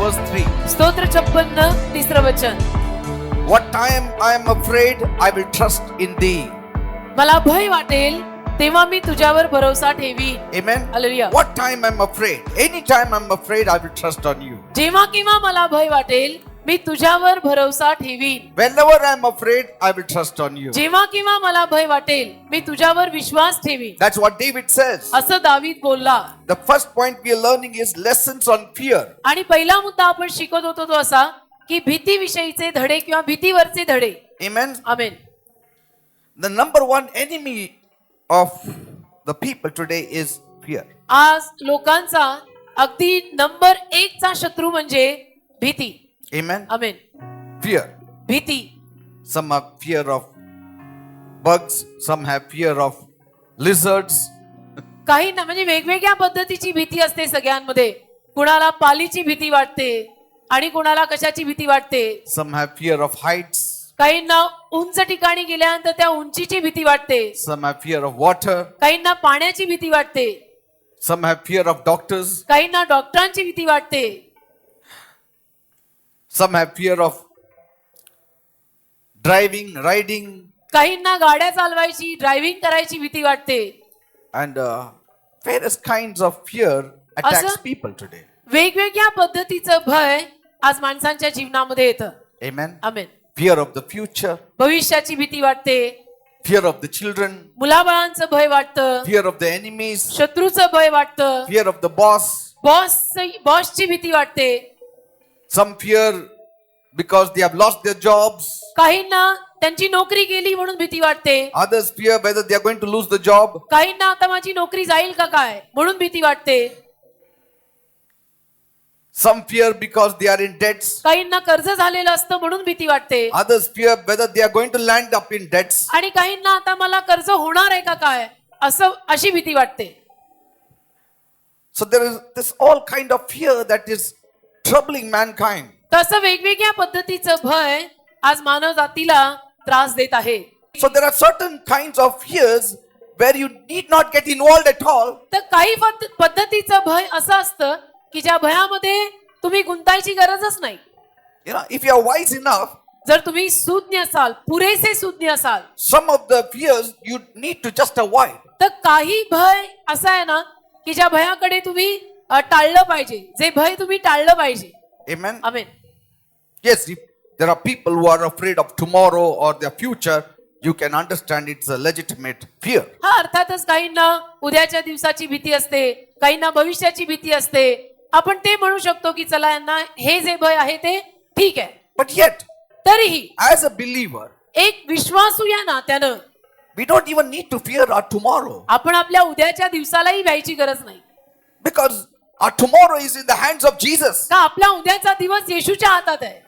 verse 3. स्तोत्र 56 तिसरं वचन. What time I am afraid, I will trust in thee. मला भय वाटेल तेव्हा मी तुझ्यावर भरोसा ठेवीन. Amen. Hallelujah. What time I'm afraid? Anytime I'm afraid, I will trust on you. जेव्हा केव्हा मला भय वाटेल मी तुझ्यावर भरोसा ठेवीन. Whenever I'm afraid, I will trust on you. जेव्हा केव्हा मला भय वाटेल मी तुझ्यावर विश्वास ठेवीन. That's what David says. असं दावीद बोलला. The first point we are learning is lessons on fear. आणि पहिला मुद्दा आपण शिकत होतो तो असा की भीतीविषयीचे धडे किंवा भीतीवरचे धडे. Amen. Amen. The number one enemy of the people today is fear. आज लोकांचा अगदी नंबर 1 चा शत्रू म्हणजे भीती. Amen. आमेन. Fear. भीती. Some have fear of bugs, some have fear of lizards. काही ना म्हणजे वेगवेगळ्या पद्धतीची भीती असते सगळ्यांमध्ये. कुणाला पालीची भीती वाटते आणि कुणाला कशाची भीती वाटते. Some have fear of heights. काहींना उंच ठिकाणी गेल्यानंतर त्या उंचीची भीती वाटते. Some have fear of water. काहींना पाण्याची भीती वाटते. Some have fear of doctors. काहींना डॉक्टरांची भीती वाटते. Some have fear of driving, riding. काहींना गाड्या चालवायची ड्रायव्हिंग करायची भीती वाटते. And various kinds of fear attacks असं people today. वेगवेगळ्या पद्धतीचं भय आज माणसांच्या जीवनामध्ये येतं. Amen. Amen. Fear of the future. भविष्याची भीती वाटते. Fear of the children. मुलाबाळांचं भय वाटतं. Fear of the enemies. शत्रूचं भय वाटतं. Fear of the boss. बॉसची भीती वाटते. Some fear because they have lost their jobs. काहींना त्यांची नोकरी गेली म्हणून भीती वाटते. Others fear whether they are going to lose the job. काहींना आता माझी नोकरी जाईल का काय म्हणून भीती वाटते. Some fear because they are in debts. काहींना कर्ज झालेलं असतं म्हणून भीती वाटते. Others fear whether they are going to land up in debts. आणि काहींना आता मला कर्ज होणार आहे का काय अशी भीती वाटते. So there is this all kind of fear that is troubling mankind. तसं वेगवेगळ्या पद्धतीचं भय आज मानव जातीला त्रास देत आहे. So there are certain kinds of fears where you need not get involved at all. तर काही पद्धतीचं भय असं असतं की ज्या भयामध्ये तुम्ही गुंतायची गरजच नाही. You know, if you are wise enough, जर तुम्ही सुज्ञ असाल, पुरेसे सुज्ञ असाल, some of the fears you need to just avoid. तर काही भय असं आहे ना की ज्या भयाकडे तुम्ही टाळलं पाहिजे, जे भय तुम्ही टाळलं पाहिजे. Amen. Amen. Yes, if there are people who are afraid of tomorrow or their future, you can understand it's a legitimate fear. हा अर्थातच काहींना उद्याच्या दिवसाची भीती असते, काहींना भविष्याची भीती असते. आपण ते म्हणू शकतो की चला यांना हे जे भय आहे ते ठीक आहे. But yet, तरीही as a believer, एक विश्वासू या नात्यानं we don't even need to fear our tomorrow. आपण आपल्या उद्याच्या दिवसालाही भ्यायची गरज नाही. Because our tomorrow is in the hands of Jesus. का आपला उद्याचा दिवस येशूच्या हातात आहे.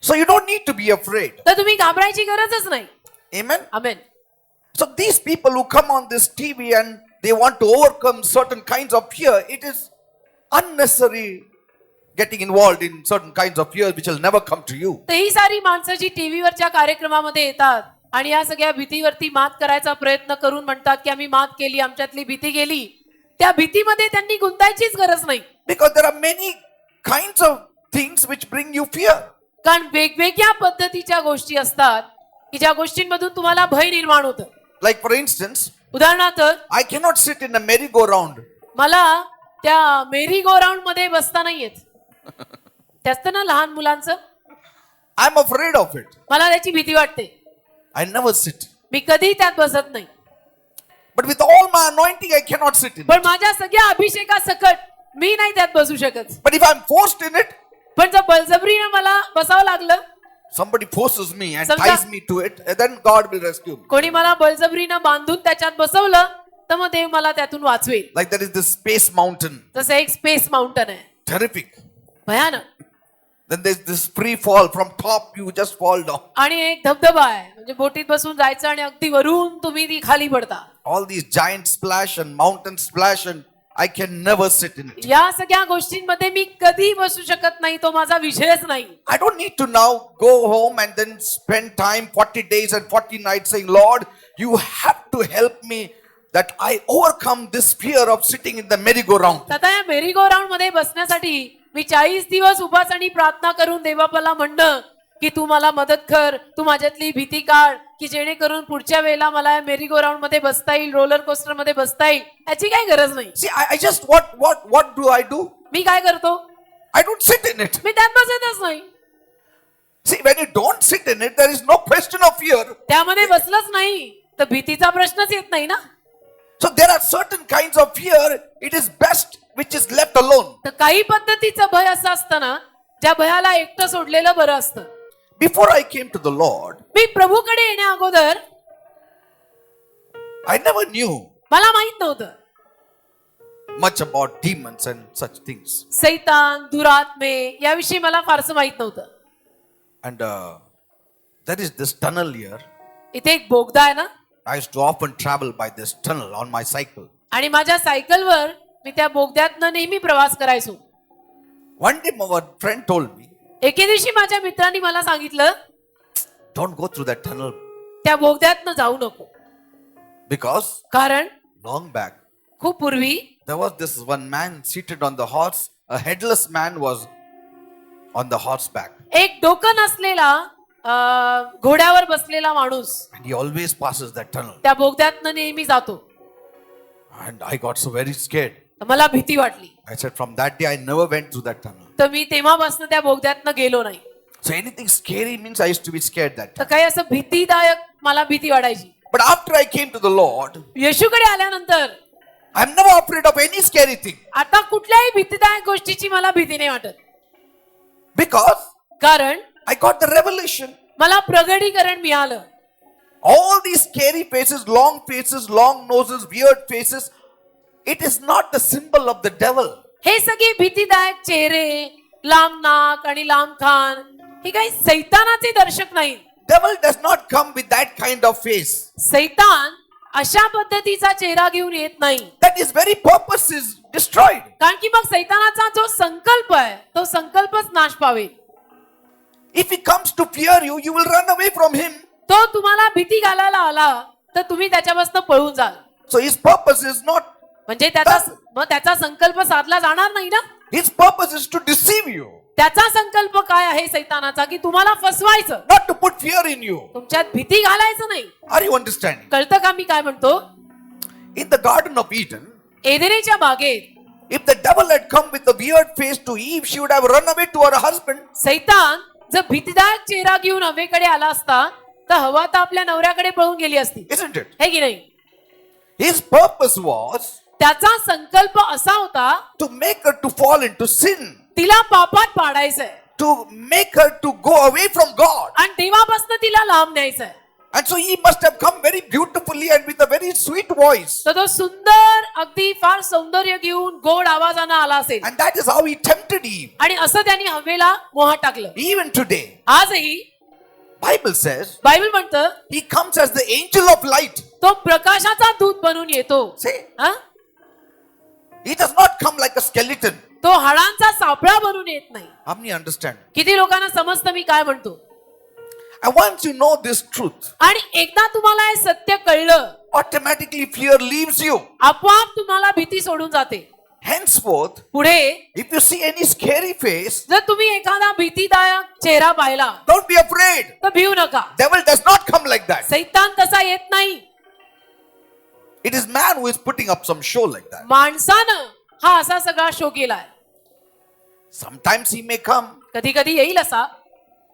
So you don't need to be afraid. तर तुम्ही घाबरायची गरजच नाही. Amen. Amen. So these people who come on this TV and they want to overcome certain kinds of fear, it is unnecessary getting involved in certain kinds of fear which will never come to you. तर ही सारी माणसं जी टीव्हीवरच्या कार्यक्रमामध्ये येतात आणि या सगळ्या भीतीवरती मात करायचा प्रयत्न करून म्हणतात की आम्ही मात केली, आमच्यातली भीती गेली, त्या भीतीमध्ये त्यांनी गुंतायचीच गरज नाही. Because there are many kinds of things which bring you fear. कारण वेगवेगळ्या पद्धतीच्या गोष्टी असतात की ज्या गोष्टींमधून तुम्हाला भय निर्माण होतं. Like for instance, उदाहरणार्थ I cannot sit in a merry-go-round. मला त्या मेरी गो राऊंड मध्ये बसता नाही येत. ते असतं ना लहान मुलांचं. I'm afraid of it. मला त्याची भीती वाटते. I never sit. मी कधी त्यात बसत नाही. But with all my anointing, I cannot sit in पण it. माझ्या सगळ्या अभिषेकासकट मी नाही त्यात बसू शकत. But if I'm forced in it, पण जर बळजबरीनं मला बसावं लागलं, somebody forces me and समजा- ties me to it, then God will rescue me. कोणी मला बळजबरीनं बांधून त्याच्यात बसवलं तर मग देव मला त्यातून वाचवेल. Like there is this space mountain. जसं एक स्पेस माउंटन आहे, Terrific. भयानक. Then there's this free fall from top, you just fall down. आणि एक धबधबा आहे, म्हणजे बोटीत बसून जायचं आणि अगदी वरून तुम्ही ती खाली पडता. All these giant splash and mountain splash, and I can never sit in it. या सगळ्या गोष्टींमध्ये मी कधी बसू शकत नाही. तो माझा विषयच नाही. I don't need to now go home and then spend time 40 days and 40 nights saying, Lord, you have to help me that I overcome this fear of sitting in the merry-go-round. आता या मेरी go round मध्ये बसण्यासाठी मी 40 दिवस उपास आणि प्रार्थना करून देवाला म्हणणं की तू मला मदत कर, तू माझ्यातली भीती काढ, की जेणेकरून पुढच्या वेळेला मला मेरी गो राऊंड मध्ये बसता येईल, रोलर कोस्टर मध्ये बसता येईल, याची काही गरज नाही. See, I just what do I do? मी काय करतो? I don't sit in it. मी त्यात बसतच नाही. See, when you don't sit in it, there is no question of fear. त्यामध्ये बसलंच नाही तर भीतीचा प्रश्नच येत नाही ना. So there are certain kinds of fear. It is best which is left alone. तर काही पद्धतीचं भय असं असतं ना, ज्या भयाला एकटं सोडलेलं बरं असतं. Before I came to the Lord, मी प्रभूकडे येण्या अगोदर I never knew मला माहित नव्हतं much about demons and such things. सैतान, दुरात्मे याविषयी मला फारसं माहित नव्हतं. And there is this tunnel here. इथे एक बोगदा आहे ना, I used to often travel by this tunnel on my cycle. आणि माझ्या सायकलवर मी त्या बोगद्यातनं नेहमी प्रवास करायचो. One day my friend told me, एके दिवशी माझ्या मित्रांनी मला सांगितलं, don't go through that tunnel त्या बोगद्यातनं जाऊ नको, because कारण long back खूप पूर्वी there was this one man seated on the horse. A headless man was on the horseback, एक डोकं नसलेला घोड्यावर बसलेला माणूस and he always passes that tunnel. त्या बोगद्यातनं नेहमी जातो. And I got so very scared. तर मला भीती वाटली. I said, from that day I never went through that tunnel. तर मी तेव्हापासून त्या बोगद्यातनं गेलो नाही. So anything scary means I used to be scared that तर time. काही असं भीतीदायक मला भीती वाटायची. But after I came to the Lord, येशूकडे आल्यानंतर I'm never afraid of any scary thing, आता कुठल्याही भीतीदायक गोष्टीची मला भीती नाही वाटत. because कारण I got the revelation. मला प्रगटीकरण मिळालं. All these scary faces, long noses, weird faces, it is not the symbol of the devil. हे सगळे भीतीदायक चेहरे, लांब नाक आणि लांब कान, हे काही सैतानाचे दर्शक नाही. Devil does not come with that kind of face. सैतान अशा पद्धतीचा चेहरा घेऊन येत नाही. That his very purpose is destroyed. कारण की मग सैतानाचा जो संकल्प आहे तो संकल्पच नाश पावेल. If he comes to fear you, you will run away from him. तो तुम्हाला भीती घालायला आला तर तुम्ही त्याच्यापासून पळून जाल. So his purpose is not, म्हणजे त्याचा संकल्प साधला जाणार नाही ना. his purpose is to deceive you, त्याचा संकल्प काय आहे सैतानाचा, की तुम्हाला फसवायचं, not to put fear in you. तुमच्यात भीती घालायचं नाही. Are you understanding? कळतं का मी काय म्हणतो? In the Garden of Eden, एदेनेच्या बागेत if the devil had come with a weird face to Eve, she would have run away to her husband. सैतान जर भीतीदायक चेहरा घेऊन हवेकडे आला असता तर हवा तर आपल्या नवऱ्याकडे पळून गेली असती, Isn't it? हे की नाही? His purpose was त्याचा संकल्प असा होता to make her to fall into sin, तिला पापात पाडायचंय to make her to go away from God. आणि देवापासून तिला लांब न्यायचंय. And so he must have come very beautifully and with a very sweet voice. तर तो सुंदर अगदी फार सौंदर्य घेऊन गोड आवाजानं आला असेल And that is how he tempted Eve. आणि असं त्यांनी हवेला मोहात टाकलं. Even today, आजही Bible says बायबल म्हणतं he comes as the angel of light. तो प्रकाशाचा दूत बनून येतो. See, हा? he does not come like a skeleton. तो हाडांचा सापळा बनून येत नाही. How many understand? किती लोकांना समजतं मी काय म्हणतो? And once you know this truth, आणि एकदा तुम्हाला हे सत्य कळलं, automatically fear leaves you. आपोआप तुम्हाला भीती सोडून जाते. Henceforth, पुढे if you see any scary face, जर तुम्ही एखादा भीतीदायक चेहरा पाहिला don't be afraid. तर भिवू नका. Devil does not come like that. सैतान तसा येत नाही. It is man who is putting up some show like that. माणसानं हा असा सगळा शो केलाय. Sometimes he may come कधी कधी येईल असा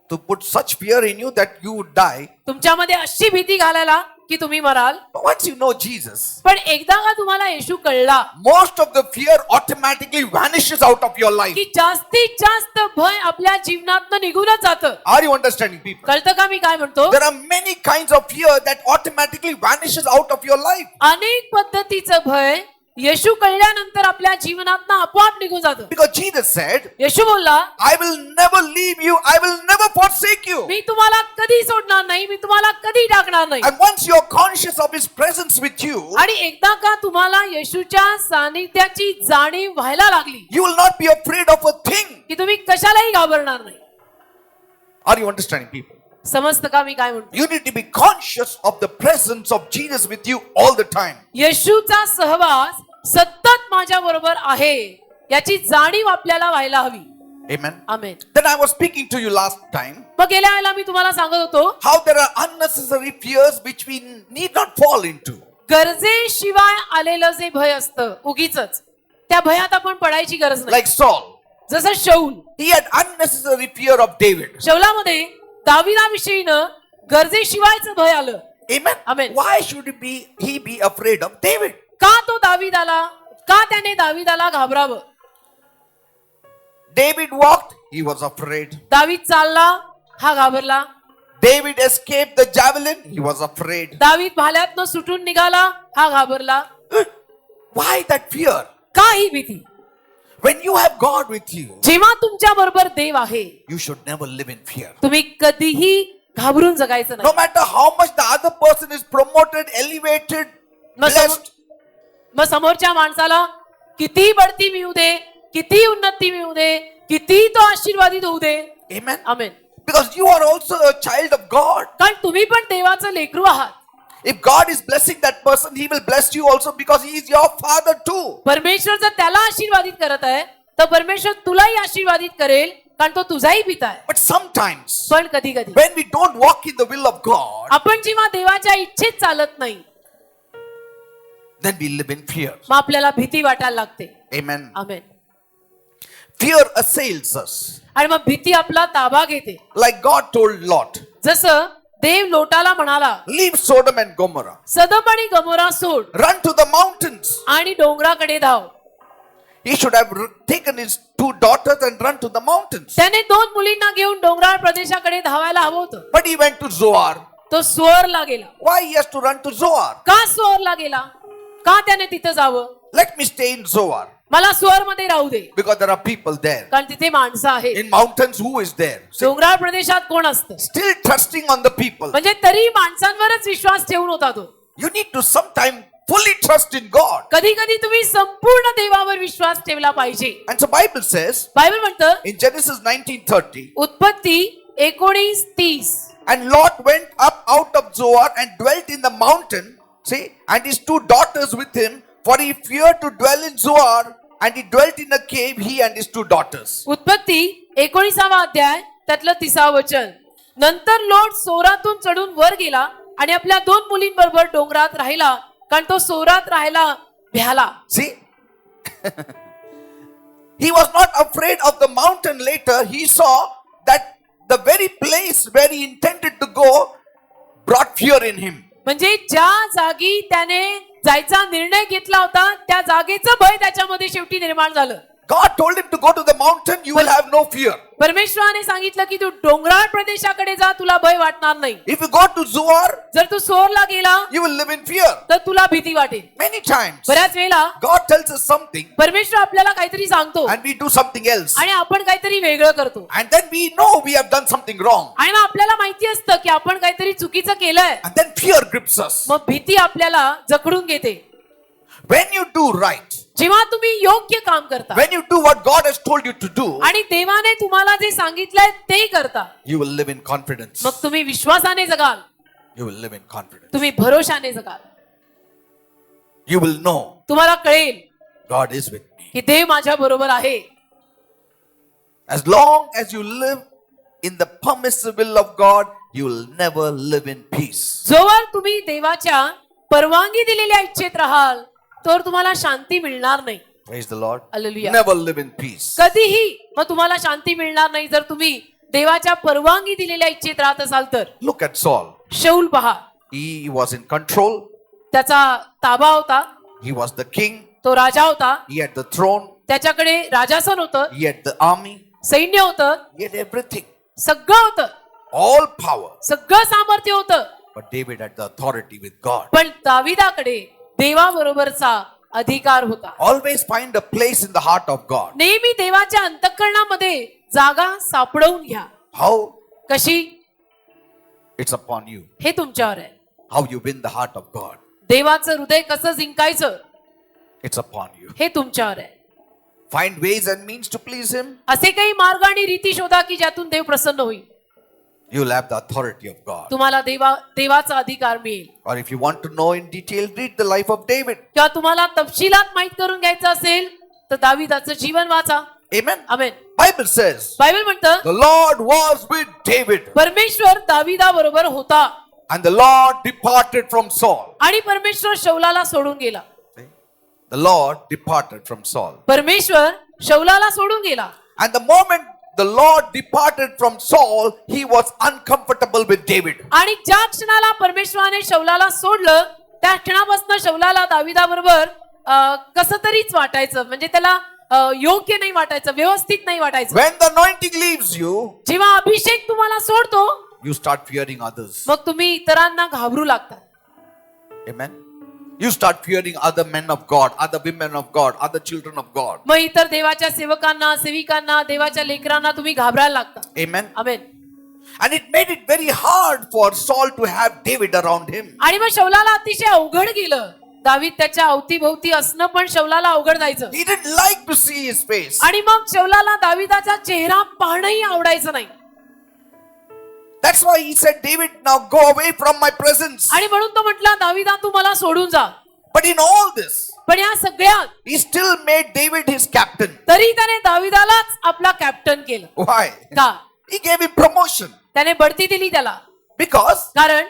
to put such fear in you that you would die. तुमच्यामध्ये अशी भीती घालायला की तुम्ही moral. But once you know Jesus, पण एकदा का तुम्हाला येशू कळला most of the fear automatically vanishes out of your life. की जास्तीत जास्त भय आपल्या जीवनातनं निघूनच जातं. Are you understanding, people? कळतं का मी काय म्हणतो? There are many kinds of fear that automatically vanishes out of your life. अनेक पद्धतीचं भय येशू कळल्यानंतर आपल्या जीवनातनं आपोआप निघून जातं. Because Jesus said, येशू बोलला, I will never leave you, I will never forsake you. मी तुम्हाला कधी सोडणार नाही, मी तुम्हाला कधी टाकणार नाही. And once you are conscious of his presence with you, आणि एकदा का तुम्हाला येशूच्या सानिध्याची जाणीव व्हायला लागली you will not be afraid of a thing. की तुम्ही कशालाही घाबरणार नाही. Are you understanding, people? समजतं का मी काय म्हणतो? You need to be conscious of the presence of Jesus with you all the time. येशूचा सहवास सतत माझ्या बरोबर आहे याची जाणीव आपल्याला व्हायला हवी. Amen. Amen. Then I was speaking to you last time मग गेल्या वेळेला मी तुम्हाला सांगत होतो how there are unnecessary fears which we need not fall into. गरजेशिवाय आलेलं जे भय असतं उगीचच त्या भयात आपण पडायची गरज नाही. Like Saul, जसं शौल, he had unnecessary fear of David. शौलामध्ये दाविदाविषयीनं गरजेशिवायचं भय आलं. Amen. Amen. Why should he be afraid of David? का तो दाविदाला का त्याने दाविदाला घाबरावं? David walked, he was afraid. दावीद चालला, हा घाबरला. David escaped the javelin, he was afraid. दावीद भाल्यातनं सुटून निघाला, हा घाबरला. Why that fear? का ही भीती? When you have God with you, जेव्हा तुमच्या बरोबर देव आहे you should never live in fear. तुम्ही कधीही घाबरून जगायचं No नाही. matter how much the other person is promoted, elevated, मग blessed, मग समोरच्या माणसाला किती बढती मिळू दे, किती उन्नती मिळू दे, किती तो आशीर्वादित होऊ दे. amen. Amen. Because you are also a child of God. कारण तुम्ही पण देवाचं लेकरू आहात. If God is blessing that person, He will bless you also because He is your Father too. परमेश्वर जर त्याला आशीर्वादित करत आहे तर परमेश्वर तुलाही आशीर्वादित करेल कारण तो तुझाही पिता आहे. But sometimes, पण कधी कधी when we don't walk in the will of God, आपण जेव्हा देवाच्या इच्छेत चालत नाही then we live in fear. मग आपल्याला भीती वाटायला लागते. Amen. आमेन. Fear assails us. आणि मग भीती आपला ताबा घेते. Like God told Lot, जसं देव लोटाला म्हणाला leave Sodom and Gomorrah. सदम आणि गमोरा सोड Run to the mountains. आणि डोंगराकडे धाव. He should have taken his 2 daughters and run to the mountains. त्याने 2 मुलींना घेऊन डोंगराळ प्रदेशाकडे धावायला हवं होतं. But he went to Zoar. तो सोअरला गेला. Why he has to run to Zoar? का सोअरला गेला? का त्याने तिथं जावं? Let me stay in Zoar. मला सोअर मध्ये राहू दे Because there are people there. कारण तिथे माणसं आहेत. In mountains, who is there? See, डोंगराळ प्रदेशात कोण असतं? still trusting on the people. म्हणजे तरी माणसांवरच विश्वास ठेवून होता तो. You need to sometime fully trust in God. कधी कधी तुम्ही संपूर्ण देवावर विश्वास ठेवला पाहिजे. And so Bible says Bible म्हणतं in Genesis 19:30, उत्पत्ती 19:30 and Lot went up out of Zoar and dwelt in the mountain, see, and his 2 daughters with him, for he feared to dwell in Zoar, and he dwelt in a cave, he and his 2 daughters. उत्पत्ती 19 अध्याय त्यातलं 30 वचन. नंतर लोट सोरातून चढून वर गेला आणि आपल्या 2 मुलींबरोबर डोंगरात राहिला कारण तो सोरात राहायला भ्याला. See, he was not afraid of the mountain later. He saw that the very place where he intended to go brought fear in him. म्हणजे ज्या जागी त्याने जायचा निर्णय घेतला होता त्या जागेचं भय त्याच्यामध्ये शेवटी निर्माण झालं. God told him to go to the mountain, you will have no fear. परमेश्वराने सांगितलं की तू डोंगराळ प्रदेशाकडे जा तुला भय वाटणार नाही. If you go to Zoar, जर तू सोरला गेला you will live in fear. तर तुला भीती वाटेल. Many times, बऱ्याच वेळेला God tells us something परमेश्वर आपल्याला काहीतरी सांगतो and we do something else. आणि आपण काहीतरी वेगळं करतो And then we know we have done something wrong. आणि मग आपल्याला माहिती असतं की आपण काहीतरी चुकीचं केलंय. And then fear grips us. मग भीती आपल्याला जखडून घेते. When you do right, जेव्हा तुम्ही योग्य काम करता when you do what God has told you to do, आणि देवाने तुम्हाला जे सांगितलंय ते करता you will live in confidence. मग तुम्ही विश्वासाने जगाल. You will live in confidence. तुम्ही भरोशाने जगाल. You will know तुम्हाला कळेल God is with me. की देव माझ्या बरोबर आहे. As long as you live in the permissive will of God, you will never live in peace. जोवर तुम्ही देवाच्या परवानगी दिलेल्या इच्छेत राहाल तर तुम्हाला शांती मिळणार नाही. Praise the Lord. Hallelujah. Never live in peace. कधीही मग तुम्हाला शांती मिळणार नाही जर तुम्ही देवाच्या परवानगी दिलेल्या इच्छेत राहत असाल तर. Look at Saul. शौल पहा, He was in control. त्याचा ताबा होता, He was the king. तो राजा होता, He had the throne. त्याच्याकडे राजासन होतं, He had the army. सैन्य होतं, He had everything. सगळं होतं, All power. सगळं सामर्थ्य होतं. But David had the authority with God. पण दाविदाकडे देवाबरोबरचा अधिकार होता. Always find a place in the heart of God. नेहमी देवाच्या अंतःकरणामध्ये जागा सापडवून घ्या. How? कशी? It's upon you. हे तुमच्यावर आहे. How you win the heart of God. देवाचं हृदय कसं जिंकायचं It's upon you. हे तुमच्यावर आहे. Find ways and means to please Him. असे काही मार्ग आणि रीती शोधा की ज्यातून देव प्रसन्न होईल. you'll have the authority of God. तुम्हाला देवाचा अधिकार मिळेल. Or if you want to know in detail, read the life of David. किंवा तुम्हाला तपशिलात माहित करून घ्यायचं असेल तर दाविदाचं जीवन वाचा. Amen. आमेन. Bible says, बायबल म्हणतं the Lord was with David, परमेश्वर दाविदा बरोबर होता and the Lord departed from Saul. आणि परमेश्वर शौलाला सोडून गेला. The Lord departed from Saul. परमेश्वर शौलाला सोडून गेला. And the moment the Lord departed from Saul, he was uncomfortable with David. आणि ज्या क्षणाला परमेश्वराने शौलाला सोडलं त्या क्षणापासून शौलाला दाविदा बरोबर कसं तरीच वाटायचं, म्हणजे त्याला योग्य नाही वाटायचं, व्यवस्थित नाही वाटायचं. When the anointing leaves you, जेव्हा अभिषेक तुम्हाला सोडतो you start fearing others. मग तुम्ही इतरांना घाबरू लागता. Amen. You start fearing other men of God, other women of God, other children of God. मग इतर देवाच्या सेवकांना, सेविकांना, देवाच्या लेकरांना तुम्ही घाबरायला लागता. Amen. Amen. And it made it very hard for Saul to have David around him. आणि मग शौलाला अतिशय अवघड गेलं. दावीद त्याच्या अवतीभोवती असणं पण शौलाला अवघड जायचं. He didn't like to see his face. आणि मग शौलाला दाविदाचा चेहरा पाहणंही आवडायचं नाही. That's why he said, David, now go away from my presence. आणि म्हणून तो म्हटला, दाविदा तू मला सोडून जा. But in all this, पण या सगळ्यात he still made David his captain. तरी त्याने दाविदालाच आपला कॅप्टन केलं. Why? का? He gave him promotion. त्याने बढती दिली त्याला. Because कारण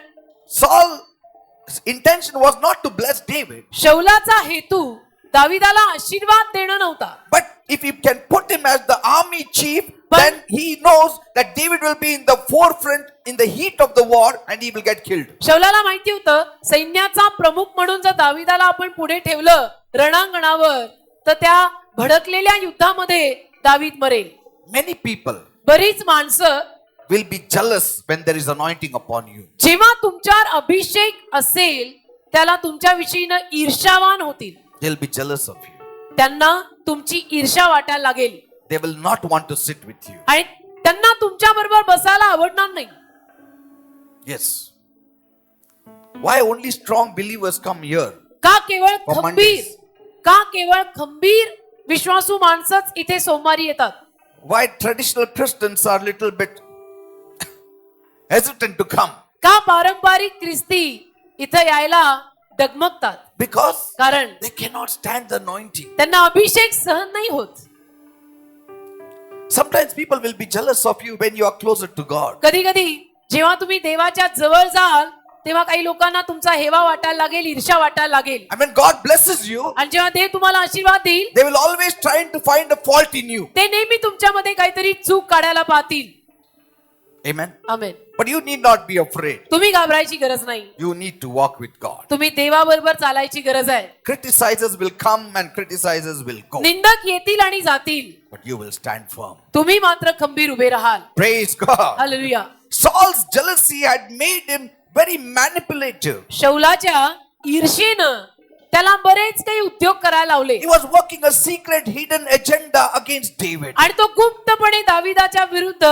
Saul's intention was not to bless David. शौलाचा हेतू दाविदाला आशीर्वाद देणं नव्हता. But if you can put him as the army chief, then he knows that David will be in the forefront in the heat of the war and he will get killed. शौलाला माहिती होतं सैन्याचा प्रमुख म्हणून जर दाविदाला आपण पुढे ठेवलं रणांगणावर तर त्या भडकलेल्या युद्धामध्ये दावीद मरेल. Many people बरीच माणसं will be jealous when there is anointing upon you. जेव्हा तुमच्यावर अभिषेक असेल त्याला तुमच्या विषयीनं ईर्ष्यावान होतील. They'll be jealous of you. त्यांना तुमची ईर्ष्या वाटायला लागेल. They will not want to sit with you. आणि त्यांना तुमच्या बरोबर बसायला आवडणार नाही. Yes. Why only strong believers come here? का केवळ For खंबीर Mondays. का केवळ खंबीर विश्वासू माणसंच इथे सोमवारी येतात. Why traditional Christians are little bit hesitant to come? का पारंपरिक ख्रिस्ती इथं यायला डगमगतात. Because कारण they cannot stand the anointing. त्यांना अभिषेक सहन नाही होत. Sometimes people will be jealous of you when you are closer to God. कधी कधी जेव्हा तुम्ही देवाच्या जवळ जाल तेव्हा काही लोकांना तुमचा हेवा वाटायला लागेल, ईर्ष्या वाटायला लागेल. And when God blesses you, आणि जेव्हा देव तुम्हाला आशीर्वाद देईल they will always trying to find a fault in you. ते नेहमी तुमच्यामध्ये काहीतरी चूक काढायला पाहतील. Amen. Amen. But you need not be afraid. तुम्ही घाबरायची गरज नाही. You need to walk with God. तुम्ही देवाबरोबर चालायची गरज आहे. Criticizers will come and criticizers will go. निंदक येतील आणि जातील, But you will stand firm. तुम्ही मात्र खंबीर उभे राहाल. Praise God. Hallelujah. Saul's jealousy had made him very manipulative. शौलाच्या ईर्षेनं त्याला बरेच काही उद्योग करायला लावले. He was working a secret hidden agenda against David. आणि तो गुप्तपणे दाविदाच्या विरुद्ध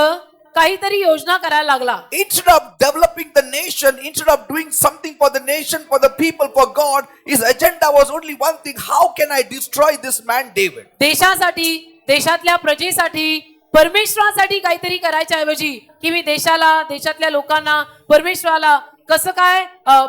काहीतरी योजना करायला लागला. Instead of developing the nation, instead of doing something for the nation, for the people, for God, his agenda was only one thing: how can I destroy this man David? देशासाठी, देशातल्या प्रजेसाठी, परमेश्वरासाठी काहीतरी करायच्या ऐवजी की मी देशाला, देशातल्या लोकांना, परमेश्वराला कसं काय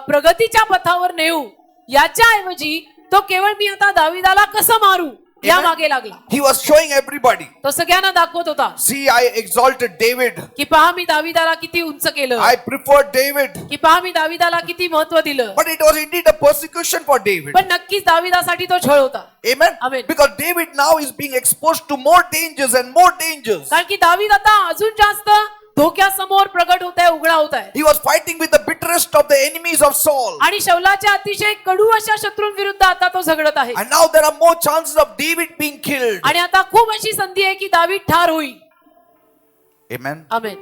प्रगतीच्या पथावर नेऊ याच्या ऐवजी तो केवळ मी आता दाविदाला कसं मारू या मागे लागला. He was showing everybody. तो सगळ्यांना दाखवत होता See, I exalted David. की पहा मी दाविदाला किती उंच केलं, I preferred David. की पहा मी दाविदाला किती महत्व दिलं. But it was indeed a persecution for David. पण नक्कीच दाविदासाठी तो छळ होता. Amen. Amen. Because David now is being exposed to more dangers and more dangers. कारण की दावीद आता अजून जास्त धोक्यासमोर प्रगट होत आहे, उघडा होत आहे. He was fighting with the bitterest of the enemies of Saul. आणि शौलाच्या अतिशय कडू अशा शत्रूंविरुद्ध आता तो झगडत आहे. And now there are more chances of David being killed. आणि आता खूप अशी संधी आहे की दावीद ठार होईल. Amen. Amen.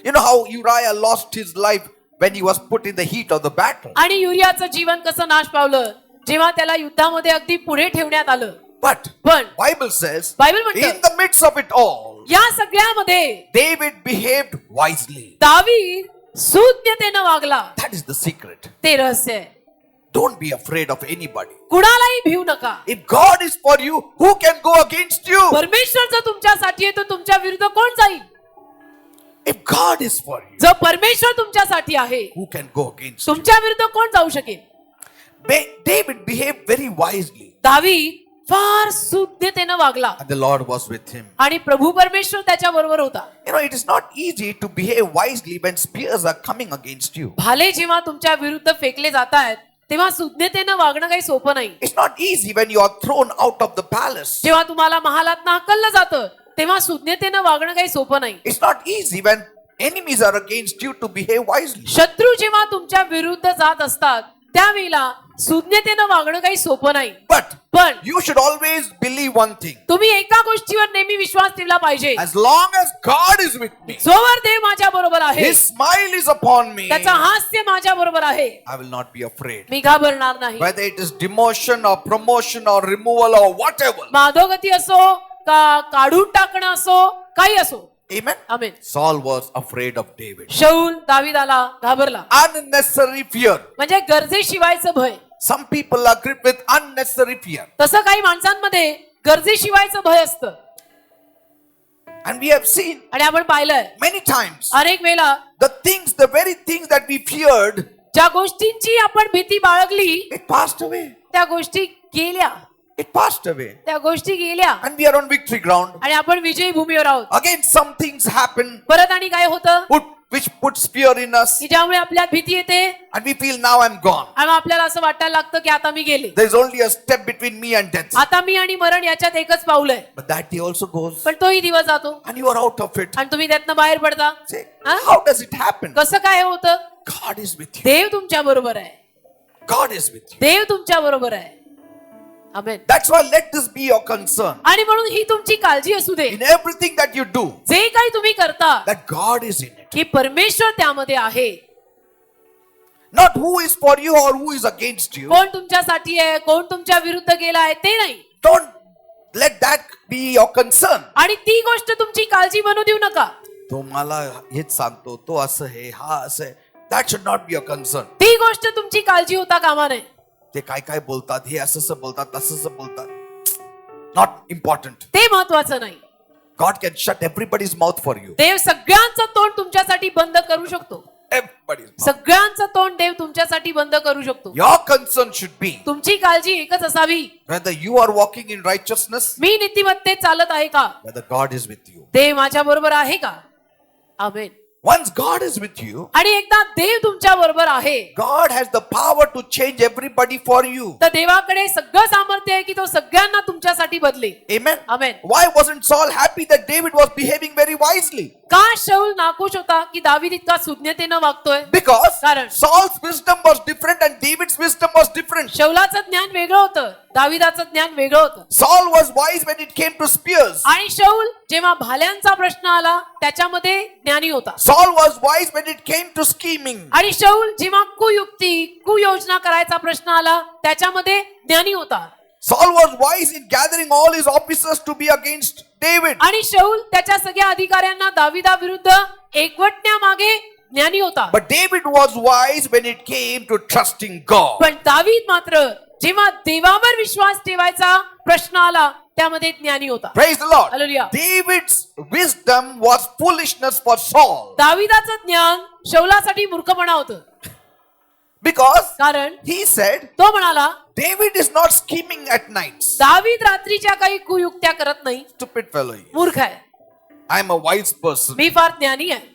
You know how Uriah lost his life when he was put in the heat of the battle. आणि युरियाचं जीवन कसं नाश पावलं जेव्हा त्याला युद्धामध्ये अगदी पुढे ठेवण्यात आलं. But पण Bible says, बायबल म्हणतं in the midst of it all, या सगळ्यामध्ये David behaved wisely. दावीद सूज्ञतेनं वागला. That is the secret. ते रहस्य आहे. Don't be afraid of anybody. कुणालाही भिवू नका. If God is for you, who can go against you? परमेश्वर जर तुमच्यासाठी आहे तर तुमच्या विरुद्ध कोण जाईल? If God is for you, जर परमेश्वर तुमच्यासाठी आहे, who can go against you? तुमच्या विरुद्ध कोण जाऊ शकेल? David behaved very wisely, दावीद फार सुज्ञतेनं वागला and the Lord was with him. आणि प्रभू परमेश्वर त्याच्या बरोबर होता. You know, it is not easy to behave wisely when spears are coming against you. भाले जेव्हा तुमच्या विरुद्ध फेकले जात आहेत तेव्हा सुज्ञतेनं वागणं काही सोपं नाही. It's not easy when you are thrown out of the palace. जेव्हा तुम्हाला महालातनं हकललं जातं तेव्हा सुज्ञतेनं वागणं काही सोपं नाही. It's not easy when enemies are against you to behave wisely. शत्रू जेव्हा तुमच्या विरुद्ध जात असतात त्यावेळेला सुज्ञतेनं वागणं काही सोपं नाही. पण You should always believe one thing. तुम्ही एका गोष्टीवर नेहमी विश्वास ठेवला पाहिजे. As long as God is with me, जोवर देव माझ्या बरोबर आहे, His smile is upon me, त्याचा हास्य माझ्या बरोबर आहे, I will not be afraid. मी घाबरणार नाही. Whether it is demotion or promotion or removal or whatever. माधोगती असो का काढून टाकणं असो काही असो. Amen. Amen. Saul was afraid of David. शाऊल दावीदाला घाबरला. Unnecessary fear. म्हणजे गरजेशिवायचं भय. Some people are gripped with unnecessary fear. तसं काही माणसांमध्ये गरजेशिवायचं भय असतं. And we have seen आणि आपण पाहिलंय many times अनेक वेळा the very things that we feared, ज्या गोष्टींची आपण भीती बाळगली it passed away. त्या गोष्टी गेल्या. It passed away. त्या गोष्टी गेल्या And we are on victory ground. आणि आपण विजयी भूमीवर आहोत. Again, some things happen परत आणि काय होतं which puts fear in us. की ज्यामुळे आपल्यात भीती येते And we feel now I'm gone. आणि आपल्याला असं वाटायला लागतं की आता मी गेले, There is only a step between me and death. आता मी आणि मरण याच्यात एकच पाऊल आहे. But that day also goes. पण तोही दिवस जातो And you are out of it. आणि तुम्ही त्यातनं बाहेर पडता. Say, Huh? how does it happen? कसं काय होतं? God is with you. देव तुमच्या बरोबर आहे. God is with you. देव तुमच्या बरोबर आहे. आमेन. That's why let this be your concern. आणि म्हणून ही तुमची काळजी असू दे. In everything that you do, जे काही तुम्ही करता that God is in it. की परमेश्वर त्यामध्ये आहे. Not who is for you or who is against you. कोण तुमच्यासाठी आहे, कोण तुमच्या विरुद्ध गेला आहे ते नाही. Don't let that be your concern. आणि ती गोष्ट तुमची काळजी बनू देऊ नका. तो मला हेच सांगतो, तो असं आहे, हा असं आहे. That should not be your concern. ती गोष्ट तुमची काळजी होता कामा नये. ते काय काय बोलतात, हे असं बोलतात, तसं बोलतात. Not important. ते महत्वाचं नाही. God can shut everybody's mouth for you. देव सगळ्यांचं तोंड तुमच्यासाठी बंद करू शकतो. Everybody's mouth. सगळ्यांचं तोंड देव तुमच्यासाठी बंद करू शकतो. Your concern should be तुमची काळजी एकच असावी, whether you are walking in righteousness, मी नीतिमत्तेत चालत आहे का, whether God is with you. देव माझ्या बरोबर आहे का. आमेन. Once God is with you, आणि एकदा देव तुमच्या बरोबर आहे God has the power to change everybody for you. तर देवाकडे सगळं सामर्थ्य आहे की तो सगळ्यांना तुमच्यासाठी बदले. Amen. Amen. Why wasn't Saul happy that David was behaving very wisely? का शाऊल नाखुश होता की दावीद इतका सुज्ञतेनं वागतोय? Because कारण Saul's wisdom was different and David's wisdom was different. शाऊलाचं ज्ञान वेगळं होतं, दाविदाचं ज्ञान वेगळं होतं. Saul was wise when it came to spears. आणि शाऊल जेव्हा भाल्यांचा प्रश्न आला त्याच्यामध्ये ज्ञानी होता. Saul was wise when it came to scheming. आणि शाऊल जेव्हा कुयोजना करायचा प्रश्न आला त्याच्यामध्ये ज्ञानी होता. Saul was wise in gathering all his officers to be against David. आणि शाऊल त्याच्या सगळ्या अधिकाऱ्यांना दाविदाविरुद्ध एकवटण्यामागे ज्ञानी होता. But David was wise when it came to trusting God. पण दावीद मात्र जेव्हा देवावर विश्वास ठेवायचा प्रश्न आला त्यामध्ये ज्ञानी होता. Praise the Lord. Hallelujah. David's wisdom was foolishness for Saul. दाविदाचं ज्ञान शाऊलासाठी मूर्खपणा होतं. Because कारण he said, तो म्हणाला David is not scheming at nights. दावीद रात्रीच्या काही कुयुक्त्या करत नाही. Stupid fellow. he is. मूर्ख आहे. I am a wise person. मी फार ज्ञानी आहे.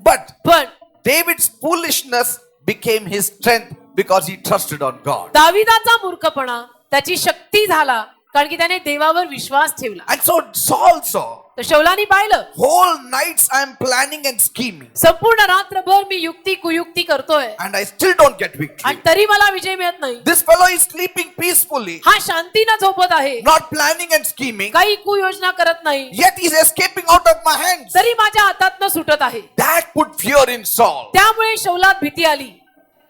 But पण David's foolishness became his strength because he trusted on God. दाविदाचा मूर्खपणा त्याची शक्ती झाला कारण की त्याने देवावर विश्वास ठेवला. And so Saul saw, तर शाऊलाने पाहिलं whole nights I am planning and scheming संपूर्ण रात्रभर मी युक्ती कुयुक्ती करतोय and I still don't get victory. आणि तरी मला विजय मिळत नाही. This fellow is sleeping peacefully, हा शांतीनं झोपत आहे, not planning and scheming, काही कुयोजना करत नाही, yet he's escaping out of my hands. तरी माझ्या हातातनं सुटत आहे. That put fear in Saul. त्यामुळे शाऊलात भीती आली.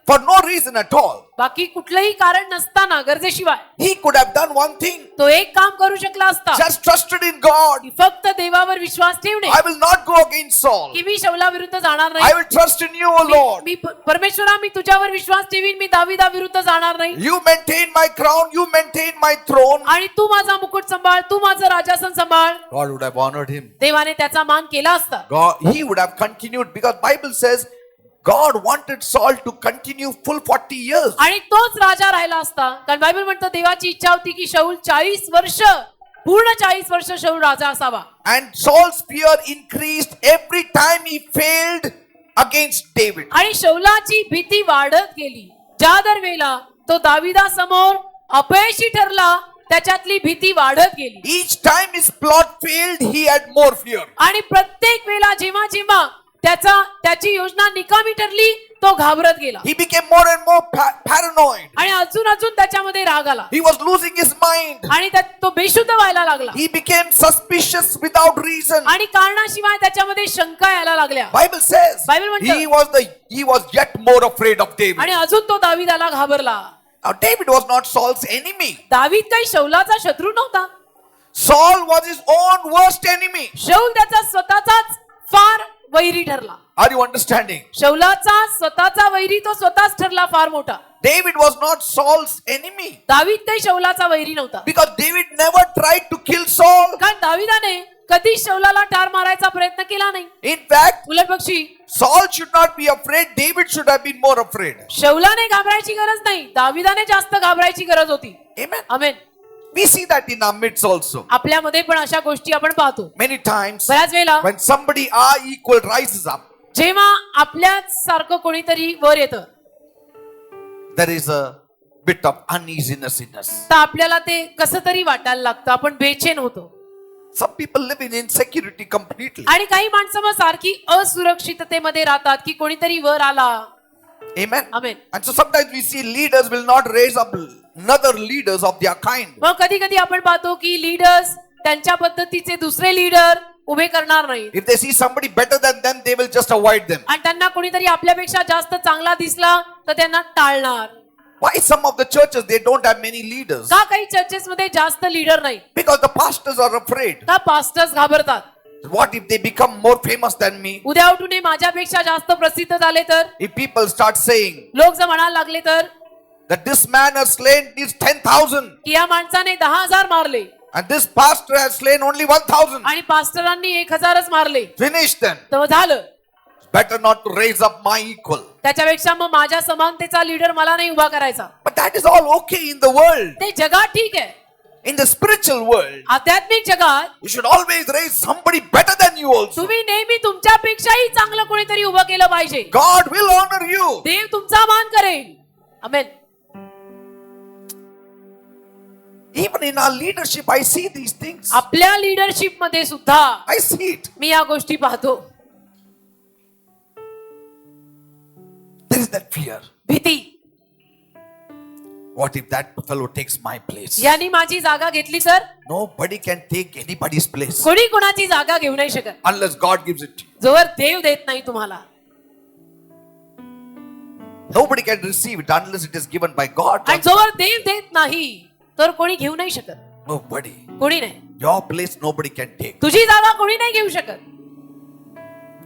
for no reason at all. बाकी कुठलंही कारण नसताना गरजेशिवाय He could have done one thing, तो एक काम करू शकला असता just trusted in God. की फक्त देवावर विश्वास ठेवणे I will not go against Saul. की मी शौला विरुद्ध जाणार I नाही will trust in you, O Lord. मी परमेश्वरा मी तुझ्यावर विश्वास ठेवीन मी दाविदा विरुद्ध जाणार नाही You maintain my crown, you maintain my throne. आणि तू माझा मुकुट सांभाळ तू माझं राजासन सांभाळ God would have honored him. देवाने त्याचा मान केला असता God, he would have continued because Bible says God wanted Saul to continue full 40 years. आणि तोच राजा राहिला असता कारण बायबल म्हणतं देवाची इच्छा होती की शौल 40 वर्ष पूर्ण 40 वर्ष शौल राजा असावा And Saul's fear increased every time he failed against David. आणि शौलाची भीती वाढत गेली ज्या दरवेळेला तो दाविदा समोर अपयशी ठरला त्याच्यातली भीती वाढत गेली Each time his plot failed, he had more fear. आणि प्रत्येक वेळेला जेव्हा जेव्हा त्याची योजना निकामी ठरली तो घाबरत गेला He became more and more paranoid. आणि अजून अजून त्याच्यामध्ये राग आला He was losing his mind. आणि तो बेशुद्ध व्हायला लागला He became suspicious without reason. आणि कारणाशिवाय त्याच्यामध्ये शंका यायला लागल्या Bible says Bible म्हणतं, he was yet more afraid of David. आणि अजून तो दाविदाला घाबरला Now David was not Saul's enemy. दावीद काही शौलाचा शत्रू नव्हता Saul was his own worst enemy. शौल त्याचा स्वतःचाच फार वैरी ठरला Are you understanding? शौलाचा स्वतःचा वैरी तो स्वतःच ठरला फार मोठा David was not Saul's enemy दावीद काही शौलाचा वैरी नव्हता because David never tried to kill Saul. कारण दाविदाने कधी शौलाला ठार मारायचा प्रयत्न केला नाही In fact, उलट पक्षी Saul should not be afraid. David should have been more afraid. शौलाने घाबरायची गरज नाही दाविदाने जास्त घाबरायची गरज होती Amen. Amen We see that in our midst also. आपल्यामध्ये पण अशा गोष्टी आपण पाहतो Many times बऱ्याच वेळेला when somebody our equal rises up, जेव्हा आपल्याच सारखं कोणीतरी वर येतं there is a bit of uneasiness in us. तर आपल्याला ते कसं तरी वाटायला लागतं आपण बेचैन होतो Some people live in insecurity completely. आणि काही माणसं मग सारखी असुरक्षिततेमध्ये राहतात की कोणीतरी वर आला Amen. Amen And so sometimes we see leaders will not raise up another leaders of their kind. मग कधी कधी आपण पाहतो की लीडर्स त्यांच्या पद्धतीचे दुसरे लीडर उभे करणार नाही If they see somebody better than them, they will just avoid them. आणि त्यांना कोणीतरी आपल्यापेक्षा जास्त चांगला दिसला तर त्यांना टाळणार Why some of the churches they don't have many leaders? का काही चर्चेस मध्ये जास्त लीडर नाही Because the pastors are afraid. का पास्टर्स घाबरतात What if they become more famous than me? उद्या उठून हे माझ्यापेक्षा जास्त प्रसिद्ध झाले तर If people start saying लोक जर म्हणायला लागले तर that this man has slain these 10,000 की या माणसाने 10,000 मारले and this pastor has slain only 1,000, आणि पास्टरांनी 1,000च मारले finish then. तर झालं Better not to raise up my equal. त्याच्यापेक्षा मग माझ्या समानतेचा लीडर मला नाही उभा करायचा But that is all okay in the world. ते जगात ठीक आहे In the spiritual world, आध्यात्मिक जगात you should always raise somebody better than you also. तुम्ही नेहमी तुमच्यापेक्षाही चांगलं कोणीतरी उभं केलं पाहिजे God will honor you. देव तुमचा मान करेल आमेन Even in our leadership, I see these things. आपल्या लीडरशिप मध्ये सुद्धा I see it. मी या गोष्टी पाहतो There is that fear. भीती What if that fellow takes my place? यांनी माझी जागा घेतली तर Nobody can take anybody's place कोणी कोणाची जागा घेऊ नाही शकत unless God gives it to you. जोवर देव देत नाही तुम्हाला Nobody can receive it unless it is given by God. आणि जोवर देव देत नाही तर कोणी घेऊ नाही शकत Nobody. कोणी नाही Your place nobody can take. तुझी जागा कोणी नाही घेऊ शकत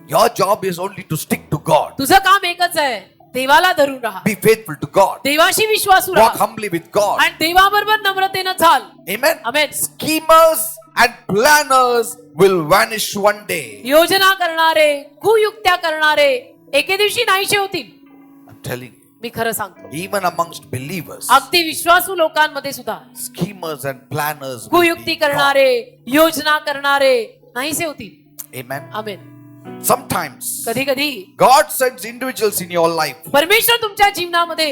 Your job is only to stick to God. तुझं काम एकच आहे देवाला धरून राहा Be faithful to God. देवाशी विश्वासू Walk राहा humbly with God. आणि देवाबरोबर नम्रतेनं चाल Amen. Amen Schemers and planners will vanish one day. योजना करणारे कुयुक्त्या करणारे एके दिवशी नाहीसे होतील I'm telling you. मी खरं सांगतो Even amongst believers, अगदी विश्वासू लोकांमध्ये सुद्धा schemers and planners will कुयुक्ती be करणारे योजना करणारे नाहीसे होतील gone. Amen. आमेन Sometimes कधी कधी God sends individuals in your life परमेश्वर तुमच्या जीवनामध्ये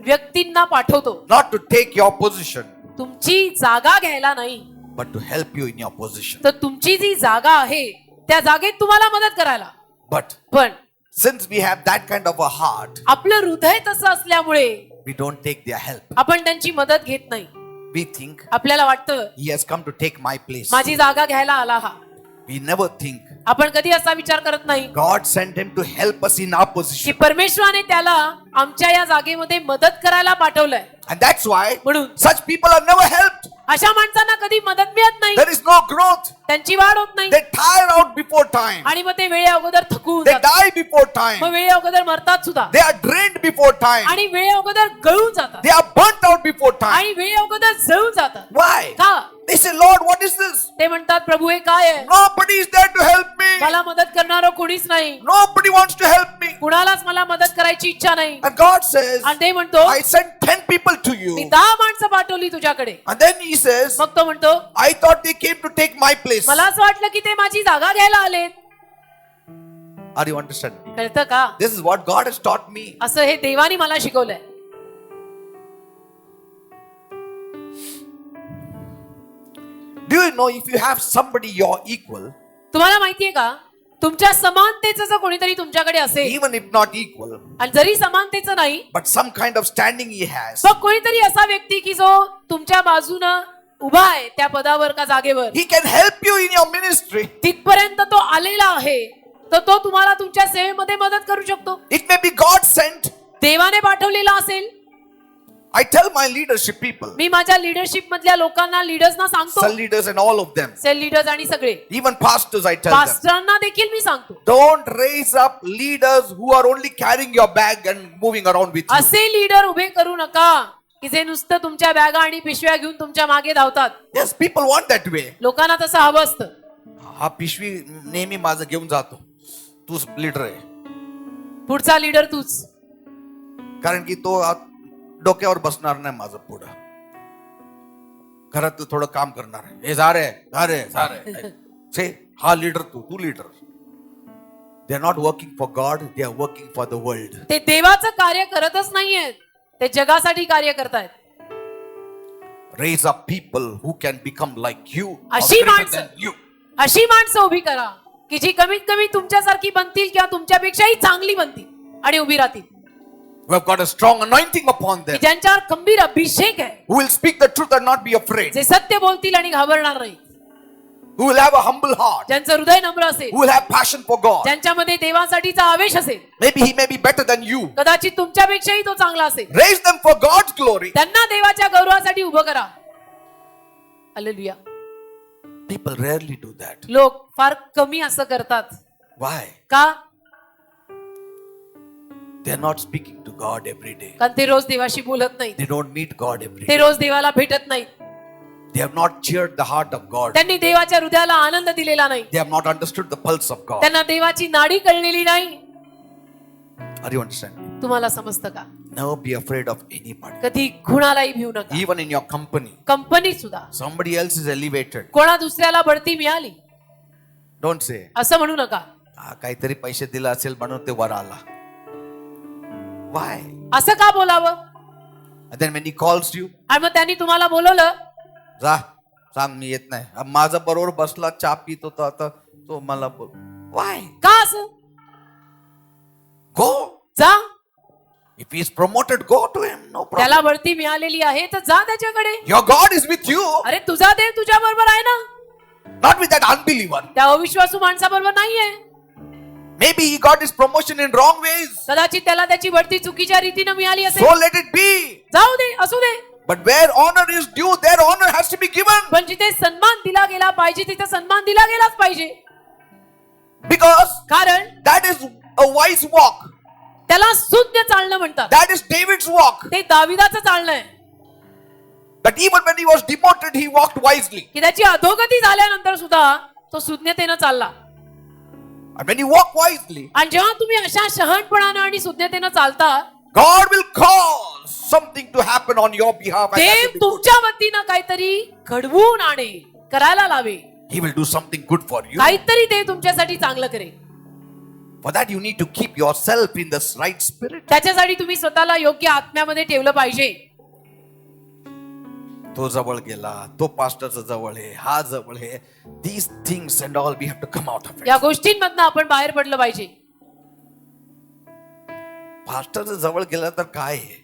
व्यक्तींना पाठवतो not to take your position, तुमची जागा घ्यायला नाही but to help you in your position. तर तुमची जी जागा आहे त्या जागेत तुम्हाला मदत करायला But पण since we have that kind of a heart, आपलं हृदय तसं असल्यामुळे we don't take their help. आपण त्यांची मदत घेत नाही We think आपल्याला वाटतं he has come to take my place. माझी जागा घ्यायला आला हा We never think आपण कधी असा विचार करत नाही God sent him to help us in our की position. परमेश्वराने त्याला आमच्या या जागेमध्ये मदत करायला पाठवलंय. And that's why म्हणून such people are never helped. अशा माणसांना कधी मदत मिळत नाही, There is no growth. त्यांची वाढ होत नाही They tire out before time. आणि मग ते वेळे अगोदर थकून They जातात. die before time. मग वेळे अगोदर मरतात सुद्धा They are drained before time. आणि वेळे अगोदर गळून जातात They are burnt out before time. आणि वेळे अगोदर जळून जातात. Why? का? They say, Lord, what is this? ते म्हणतात प्रभू हे काय आहे, Nobody is there to help me. मला मदत करणारं कोणीच नाही, Nobody wants to help me. कुणालाच मला मदत करायची इच्छा नाही. And God says, आणि ते म्हणतो I sent 10 people to me you. 10 माणसं पाठवली तुझ्याकडे. And then he says, मग तो म्हणतो I thought they came to take my place. मला असं वाटलं की ते माझी जागा घ्यायला आलेत. Are you understanding? कळतं का? This is what God has taught me. असं हे देवाने मला शिकवलंय. Do you know if you have somebody your equal, तुम्हाला माहितीये का, तुमच्या समानतेचं जर कोणीतरी तुमच्याकडे असेल even if not equal, आणि जरी समानतेचं नाही but some kind of standing he has, मग कोणीतरी असा व्यक्ती की जो तुमच्या बाजूनं उभा आहे त्या पदावर का जागेवर, he can help you in your ministry. तिथपर्यंत तो आलेला आहे, तर तो तुम्हाला तुमच्या सेवेमध्ये मदत करू शकतो. It may be God sent. देवाने पाठवलेला असेल. I tell my leadership people, मी माझ्या लिडरशिप मधल्या लोकांना, लीडर्सना सांगतो, cell leaders and all of them, cell leaders आणि सगळे even pastors, I tell them, पास्टरांना देखील मी सांगतो, don't raise up leaders who are only carrying your bag and moving around with you. असे leader उभे करू नका की जे नुसतं तुमच्या बॅगा आणि पिशव्या घेऊन तुमच्या मागे धावतात. Yes, people want that way. लोकांना तसं हवं असतं. हा पिशवी नेहमी माझं घेऊन जातो, तूच लीडर आहे. पुढचा लीडर तूच, कारण की तो डोक्यावर बसणार नाही माझं पुढं. घरात थोडं काम करणार आहे. हे जा रे से हा लीडर, तू leader. They are not working for God, they are working for the world. ते देवाचं कार्य करतच नाहीयेत, ते जगासाठी कार्य करतायत. Raise up people who can become like you, or अशी greater माणसं, than you. अशी माणसं उभी करा की जी कमीत कमी तुमच्यासारखी बनतील किंवा तुमच्यापेक्षाही चांगली बनतील आणि उभी राहतील. Who have got a strong anointing upon की them. ज्यांच्यावर खंबीर अभिषेक आहे, Who will speak the truth and not be afraid. जे सत्य बोलतील आणि घाबरणार नाही, Who will have a humble heart. ज्यांचं हृदय नम्र असेल, Who will have passion for God. ज्यांच्यामध्ये देवासाठीचा आवेश असेल. Maybe he may be better than you. कदाचित तुमच्यापेक्षाही तो चांगला असेल. Raise them for God's glory. त्यांना देवाच्या गौरवासाठी उभं करा. Hallelujah. People rarely do that. लोक फार कमी असं करतात. Why? का? They are not speaking to God every day. कारण ते रोज देवाशी बोलत नाही, They don't meet God every ते day. रोज देवाला भेटत नाही, They have not cheered the heart of God. त्यांनी देवाच्या हृदयाला आनंद दिलेला नाही, They have not understood the pulse of God. त्यांना देवाची नाडी कळलेली नाही. Are you understanding? तुम्हाला समजतं का? Never be afraid of anybody. कधी कुणालाही भिऊ नका. Even in your company, कंपनीत सुद्धा somebody else is elevated. कोणा दुसऱ्याला बढती मिळाली Don't say, असं म्हणू नका. काहीतरी पैसे दिला असेल म्हणून ते वर आला. Why? असं का बोलावं? And then when he calls you, आणि मग त्यांनी तुम्हाला बोलवलं, जा सांग मी येत नाही. माझा बरोबर बसला, चहा पित होता, आता तो मला बोल. Why? का असं? Go. जा, If he is promoted, go to him. No problem. त्याला बढती मिळालेली आहे तर जा त्याच्याकडे. Your God is with you, अरे तुझा देव तुझ्या बरोबर आहे ना, not with that unbeliever. त्या अविश्वासू माणसाबरोबर नाहीये. Maybe he got his promotion in wrong ways. कदाचित त्याला त्याची बढती चुकीच्या रीतीने मिळाली असेल. So let it be. जाऊ दे, असू दे. But where honor is due, there honor has to be given. पण जिथे सन्मान दिला गेला पाहिजे तिथे सन्मान दिला गेलाच पाहिजे. Because कारण that is a wise walk. त्याला सुज्ञ चालणं म्हणतात. That is David's walk. ते दाविदाचं चालणं आहे That even when he was demoted, he walked wisely. की त्याची अधोगती झाल्यानंतर सुद्धा तो सुज्ञतेनं चालला. And when you walk wisely, आणि जेव्हा तुम्ही अशा शहाणपणानं आणि सुज्ञतेनं चालता, God will cause something to happen on your behalf. And that Dev will be good. तुमच्या वतीनं काहीतरी घडवून आणे, करायला लावे. He will do something good for you. काहीतरी देव तुमच्यासाठी चांगलं करेल. For that you need to keep yourself in the right spirit. त्याच्यासाठी तुम्ही स्वतःला योग्य आत्म्यामध्ये ठेवलं पाहिजे. तो जवळ गेला, तो पास्टरचा जवळ आहे, हा जवळ आहे. These things and all we have to come out of it. या गोष्टींमधनं आपण बाहेर पडलं पाहिजे. पास्टरचा जवळ गेला तर काय आहे?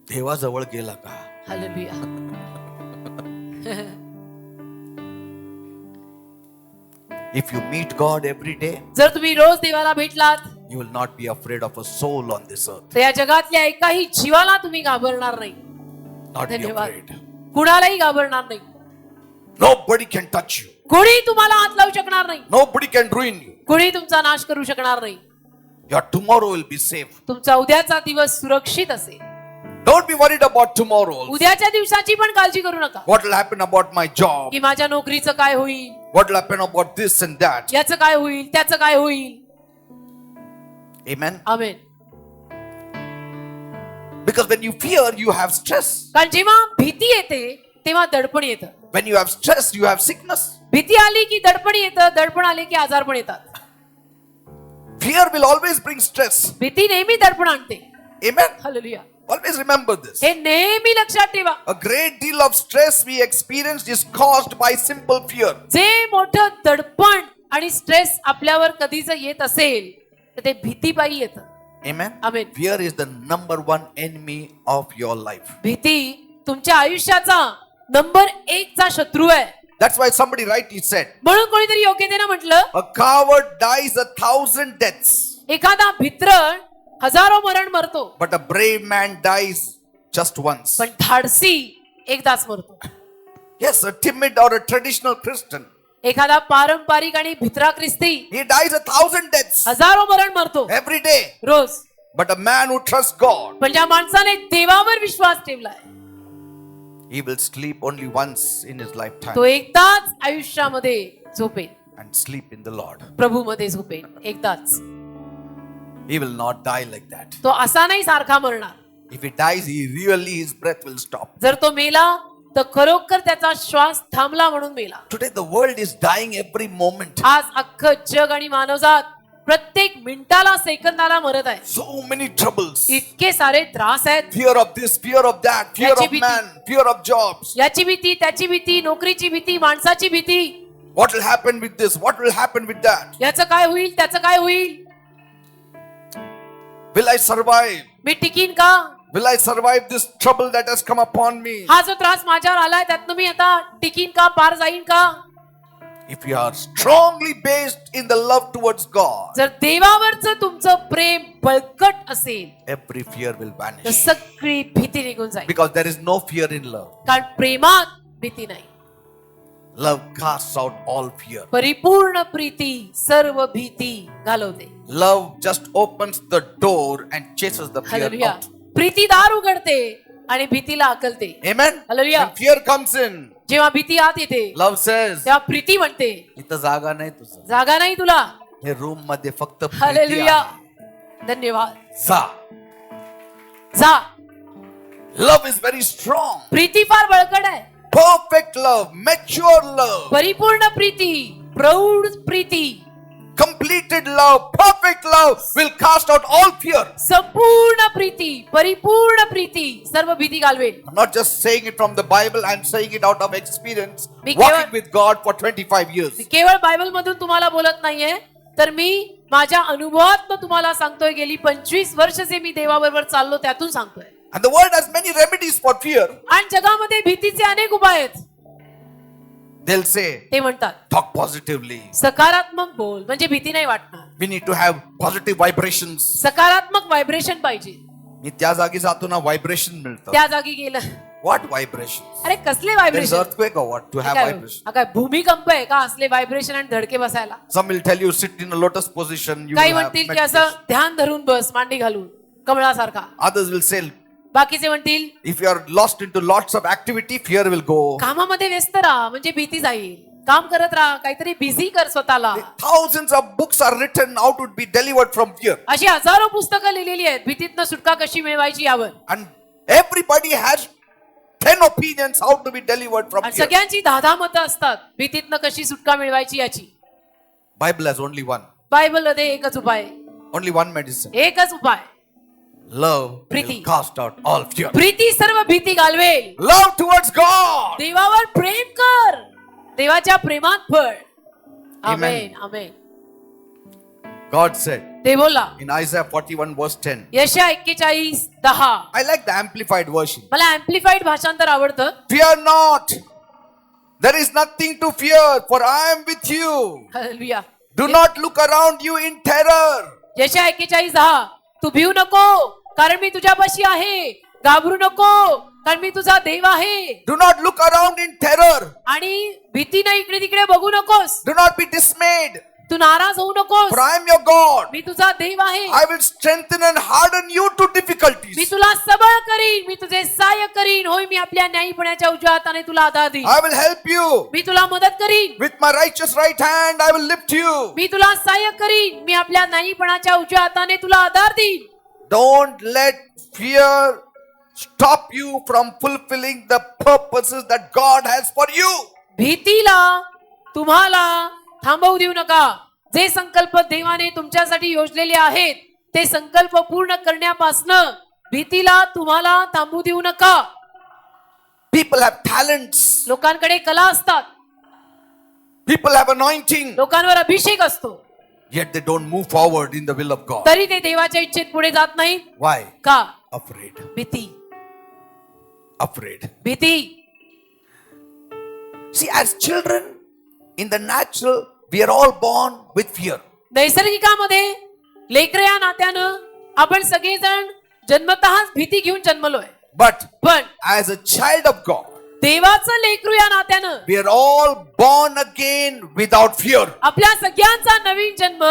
देवाजवळ गेला का? Hallelujah. If you meet God every day, जर तुम्ही रोज देवाला भेटलात you will not be afraid of a soul on this earth. तर या जगातल्या एकाही जीवाला तुम्ही घाबरणार नाही. Not be धन्यवाद. afraid. कुणालाही घाबरणार नाही. Nobody can touch you. कोणी तुम्हाला हात लावू शकणार नाही. Nobody can ruin you. कोणी तुमचा नाश करू शकणार नाही. Your tomorrow will be safe. तुमचा उद्याचा दिवस सुरक्षित असेल. Don't be worried about tomorrow. उद्याच्या दिवसाची पण काळजी करू नका What will happen about my job? की माझ्या नोकरीचं काय होईल, What will happen about this and that? याचं काय होईल, त्याचं काय होईल. Amen. Amen. Because when you fear, you have stress. कारण जेव्हा भीती येते तेव्हा दडपण येतं. When you have stress, you have sickness. भीती आली की दडपण येतं, दडपण आले की आजार पण येतात. Fear will always bring stress. भीती नेहमी दडपण आणते. Amen. Hallelujah. Always remember this. हे नेहमी लक्षात ठेवा. A great deal of stress we experienced is caused by simple fear. जे मोठं दडपण आणि स्ट्रेस आपल्यावर कधीच येत असेल तर ते भीतीपायी येतं. Amen. Amen. Fear is the number one enemy of your life. भीती तुमच्या आयुष्याचा नंबर 1 चा शत्रू आहे. That's why somebody rightly said, म्हणून कोणीतरी योग्यतेनं म्हटलं, a coward dies 1,000 deaths, एखादा भित्रळ हजारो मरण मरतो but a brave man dies just once. पण धाडसी एकदाच मरतो. Yes, a timid or a traditional Christian, एखादा पारंपरिक आणि भित्रा ख्रिस्ती he dies 1,000 deaths हजारो मरण मरतो every day. Rose. But a man who trusts God, पण ज्या माणसाने देवावर विश्वास ठेवलाय he will sleep only once in his lifetime तो एकदाच आयुष्यामध्ये झोपेल. and sleep in the Lord. प्रभूमध्ये झोपेल एकदाच. He will not die like that. तो असा नाही सारखा मरणार. If he dies, he really his breath will stop. जर तो मेला तर खरोखर त्याचा श्वास थांबला म्हणून मेला. Today the world is dying every moment. आज अख्खं जग आणि मानवजात प्रत्येक मिनिटाला सेकंदाला मरत आहे. So many troubles. इतके सारे त्रास आहेत. Fear of this, fear of that, fear याची of भीती. man, fear of jobs. याची भीती, त्याची भीती, नोकरीची भीती, माणसाची भीती. What will happen with this? What will happen with that? याचं काय होईल, त्याचं काय होईल. Will I survive? मी टिकीन का. Will I survive this trouble that has come upon me? हा जो त्रास माझ्यावर आलाय त्यातनं मी आता टिकीन का, पार जाईन का. If you are strongly based in the love towards God, जर देवावरचं तुमचं प्रेम बळकट असेल every fear will तर vanish. सगळी भीती निघून जाईल. Because there is no fear in love. कारण प्रेमात भीती नाही. Love casts out all fear. परिपूर्ण प्रीती सर्व भीती घालवते. Love just opens the door and chases the fear hallelujah. out. Preeti दार उघडते आणि भीतीला आकलते. Amen? Hallelujah. When fear comes in, जेव्हा भीती आत येते love says, तेव्हा प्रीती म्हणते इथं जागा नाही तुझं. जागा नाही तुला. हे रूम मध्ये फक्त प्रीती हालेलुया. आहे. धन्यवाद. जा. जा. Love is very strong. Preeti फार बळकट आहे. Perfect love, mature love, परिपूर्ण प्रीती, प्रौढ Preeti, completed love, perfect love will cast out all fear. संपूर्ण प्रीती, परिपूर्ण प्रीती सर्व भीती घालवेल. I'm not just saying it from the Bible, I'm saying it out of experience, me walking with God for 25 years. केवळ Bible मधून तुम्हाला बोलत नाहीये तर मी माझ्या अनुभवात तुम्हाला सांगतोय. गेली 25 वर्ष जे मी देवाबरोबर चाललो त्यातून सांगतोय. And the world has many remedies for fear. आणि जगामध्ये भीतीचे अनेक उपाय आहेत. They'll say, ते म्हणतात talk positively. सकारात्मक बोल म्हणजे भीती नाही वाटणार. We need to have positive vibrations. सकारात्मक व्हायब्रेशन पाहिजे. मी त्या जागी जातो ना, व्हायब्रेशन मिळतं. त्या जागी गेलं. What vibrations? अरे कसले There is vibration. earthquake or what to have vibration? काय भूमिकंप आहे का असले व्हायब्रेशन आणि धडके बसायला. Some will tell you sit in a lotus position. You काही will have म्हणतील की असं meditation. ध्यान धरून बस मांडी घालून कमळासारखा. Others will say, बाकीचे म्हणतील if you are lost into lots of activity, fear will go. कामामध्ये व्यस्त राहा म्हणजे भीती जाईल. काम करत राहा, काहीतरी बिझी कर स्वतःला. Thousands of books are written how to be delivered from fear. अशी हजारो पुस्तकं लिहिलेली आहेत भीतीतनं सुटका कशी मिळवायची यावर. And everybody has 10 opinions how to be delivered from आणि fear. सगळ्यांची 10 मतं असतात भीतीतनं कशी सुटका मिळवायची याची. Bible has only one. Bible मध्ये एकच उपाय, Only one medicine. एकच उपाय. Love Preeti. will cast out all fear. Preeti सर्व भीती घालवेल. Love towards God. देवावर प्रेम कर, देवाच्या प्रेमात पड. आमेन आमेन. God said ते बोला in Isaiah 41 verse 10. यशया 41:10. I like the amplified version. मला अँप्लिफाईड भाषांतर आवडतं. Fear not. There is nothing to fear, for I am with you. Hallelujah. Do not look around you in terror. यशाया 41:10 तू भिवू नको कारण मी तुझ्यापाशी आहे. घाबरू नको कारण मी तुझा देव आहे. Do not look around in terror. आणि भीतीने इकडे तिकडे बघू नकोस. Do not be dismayed, तू नाराज होऊ नकोस. for I am your God. मी तुझा देव आहे. I will strengthen and harden you to me difficulties. तुला सबळ करीन. मी तुझे सहाय्य करीन. होय मी आपल्या न्यायीपणाच्या उजव्या हाताने तुला आधार देईन. I will help you. मी तुला मदत करीन. With my righteous right hand, I will lift you. मी तुला सहाय्य करीन. मी आपल्या न्यायीपणाच्या उजव्या हाताने तुला आधार देईन. Don't let fear stop you from fulfilling the purposes that God has for you. भीतीला तुम्हाला थांबवू देऊ नका. जे संकल्प देवाने तुमच्यासाठी योजलेले आहेत ते संकल्प पूर्ण करण्यापासून भीतीला तुम्हाला थांबू देऊ नका. People have talents. लोकांकडे कला असतात. People have anointing. लोकांवर अभिषेक असतो. Yet they don't move forward in the will of God. तरी ते देवाच्या इच्छेत पुढे जात नाही. Why? का? Afraid. भीती. Afraid. भीती. See, as children, in the natural, we are all born with fear. नैसर्गिकामध्ये लेकरं या नात्यानं आपण सगळेजण जन्मतःच भीती घेऊन जन्मलोय. But पण as a child of God, देवाचं लेकरू या नात्यानं we are all born again without fear. आपल्या सगळ्यांचा नवीन जन्म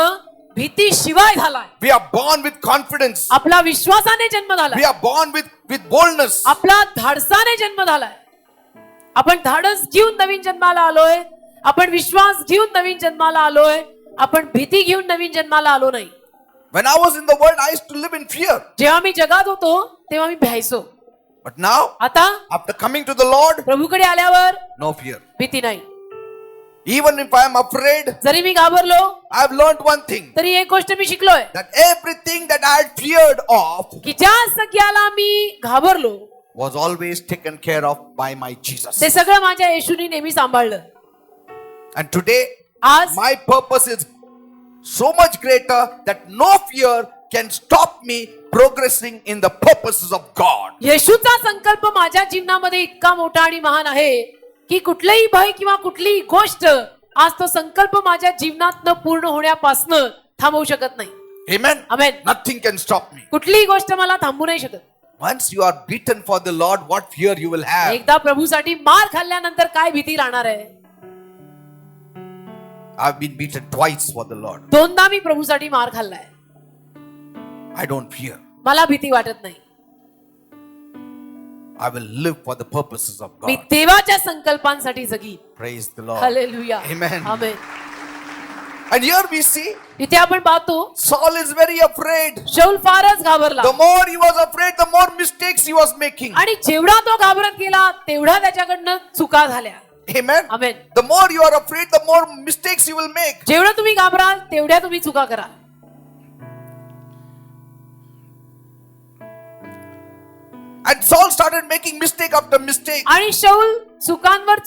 भीती शिवाय झालाय. We are born with confidence. आपला विश्वासाने जन्म We झालाय. are born with boldness. आपला धाडसाने जन्म झालाय. आपण धाडस घेऊन नवीन जन्माला आलोय. आपण विश्वास घेऊन नवीन जन्माला आलोय. आपण भीती घेऊन नवीन जन्माला आलो नाही. When I was in the world, I used to live in fear. जेव्हा मी जगात होतो तेव्हा मी भ्यायचो. But now, आता after coming to the Lord, प्रभूकडे आल्यावर no fear. भीती नाही. Even if I am afraid, जरी मी घाबरलो I have learned one thing, तरी एक गोष्ट मी शिकलोय that everything that I had feared of की ज्या सगळ्याला मी घाबरलो was always taken care of by my Jesus. ते सगळं माझ्या येशूनी नेहमी सांभाळलं. And today, आज my purpose is so much greater that no fear can stop me progressing in the purposes of God. येशूचा संकल्प माझ्या जीवनामध्ये इतका मोठा आणि महान आहे की कुठलेही भय किंवा कुठलीही गोष्ट आज तो संकल्प माझ्या जीवनात पूर्ण होण्यापासून थांबवू शकत नाही. Amen. Amen. Nothing can stop me. कुठलीही गोष्ट मला थांबवू नाही शकत. Once you are beaten for the Lord, what fear you will have. एकदा प्रभूसाठी मार खाल्ल्यानंतर काय भीती राहणार आहे. I've been beaten twice for the Lord. दोनदा मी प्रभूसाठी मार खाल्लाय. I don't fear. मला भीती वाटत नाही. I will live for the purposes of me God. देवाच्या संकल्पांसाठी जगी. Praise the Lord. Hallelujah. Amen. Amen. And here we see इथे आपण पाहतो Saul is very afraid. शौल फारच घाबरला. The more he was afraid, the more mistakes he was making. आणि जेवढा तो घाबरत गेला तेवढा त्याच्याकडनं चुका झाल्या. Amen. Amen. The more you are afraid, the more mistakes you will make. जेवढं तुम्ही घाबराल तेवढ्या तुम्ही चुका करा. And Saul started making mistake after mistake. आणि शौल चुकांवर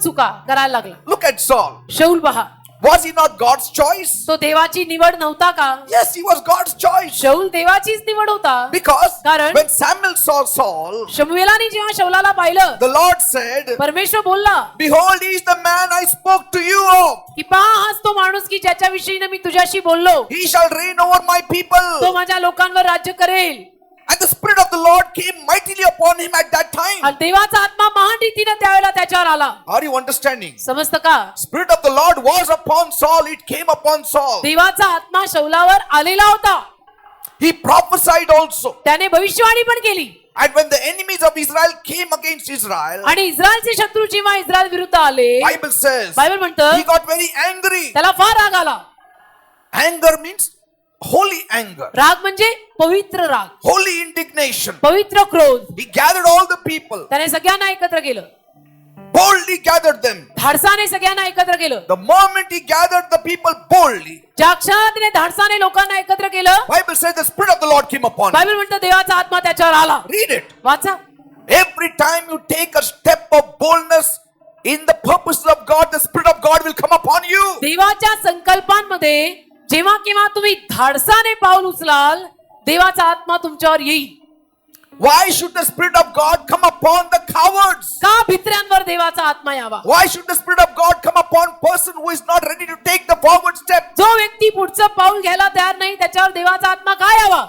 चुका करायला लागला. Look at Saul. शौल पहा, Was he not God's choice? तो देवाची निवड नव्हता का? Yes, he was God's choice. शौल देवाचीच निवड होता. Because कारण when Samuel saw Saul, शमूएलाने जेव्हा शौलाला पाहिलं the Lord said, परमेश्वर बोलला Behold, he is the man I spoke to you of. की पहा हाच तो माणूस की ज्याच्या विषयीने मी तुझ्याशी बोललो. He shall reign over my तो people. माझ्या लोकांवर राज्य करेल. And the Spirit of the Lord came mightily upon him at that time. आणि देवाचा आत्मा महान रीतीने त्यावेळेला त्याच्यावर आला. Are you understanding? समजतं का? Spirit of the Lord was upon Saul. It came upon Saul. देवाचा आत्मा शौलावर आलेला होता. He prophesied also. त्याने भविष्यवाणी पण केली. And when the enemies of Israel came against Israel, आणि इस्रायलचे शत्रू जेव्हा इस्रायल विरुद्ध आले, Bible says, बायबल म्हणतं he got very angry. त्याला फार राग आला. Anger means holy anger, राग म्हणजे पवित्र राग, holy indignation. पवित्र क्रोध. He gathered all the people, त्याने सगळ्यांना एकत्र केलं. boldly gathered them. धाडसाने सगळ्यांना एकत्र केलं. The moment he gathered the people boldly, ज्या क्षणात त्याने धाडसाने लोकांना एकत्र केलं, Bible says the Spirit of the Lord came upon him. Bible म्हणतं देवाचा आत्मा त्याच्यावर आला. Read it. वाचा. Every time you take a step of boldness in the purposes of God, the Spirit of God will come upon you. देवाच्या संकल्पांमध्ये जेव्हा केव्हा तुम्ही धाडसाने पाऊल उचलाल, देवाचा आत्मा तुमच्यावर येईल. Why should the Spirit of God come upon the cowards? का भित्र्यांवर देवाचा आत्मा यावा? Why should the Spirit of God come upon person who is not ready to take the forward step? जो व्यक्ती पुढचं पाऊल घ्यायला तयार नाही त्याच्यावर देवाचा आत्मा का यावा?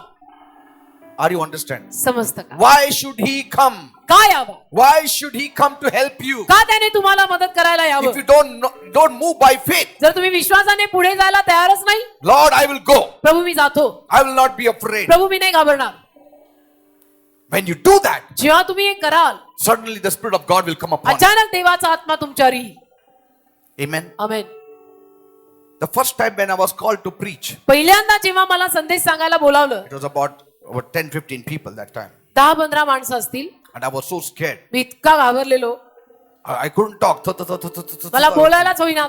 Are you understanding? समजतं का? Why should he come? का यावा? Why should he come to help you? का त्याने तुम्हाला मदत करायला यावं? If you don't move by faith, जर तुम्ही विश्वासाने पुढे जायला तयारच नाही, Lord, I will go. प्रभू मी जातो, I will not be afraid. प्रभू मी नाही घाबरणार. When you do that, जेव्हा तुम्ही हे कराल, suddenly the Spirit of God will come upon you. अचानक देवाचा आत्मा तुमच्यावर येईल. Amen. Amen. The first time when I was called to preach, पहिल्यांदा जेव्हा मला संदेश सांगायला बोलावलं, it was about 10-15 people that time. 10-15 माणसं असतील. And I was so scared. मी इतका घाबरलेलो, I couldn't talk. मला बोलायलाच होईना.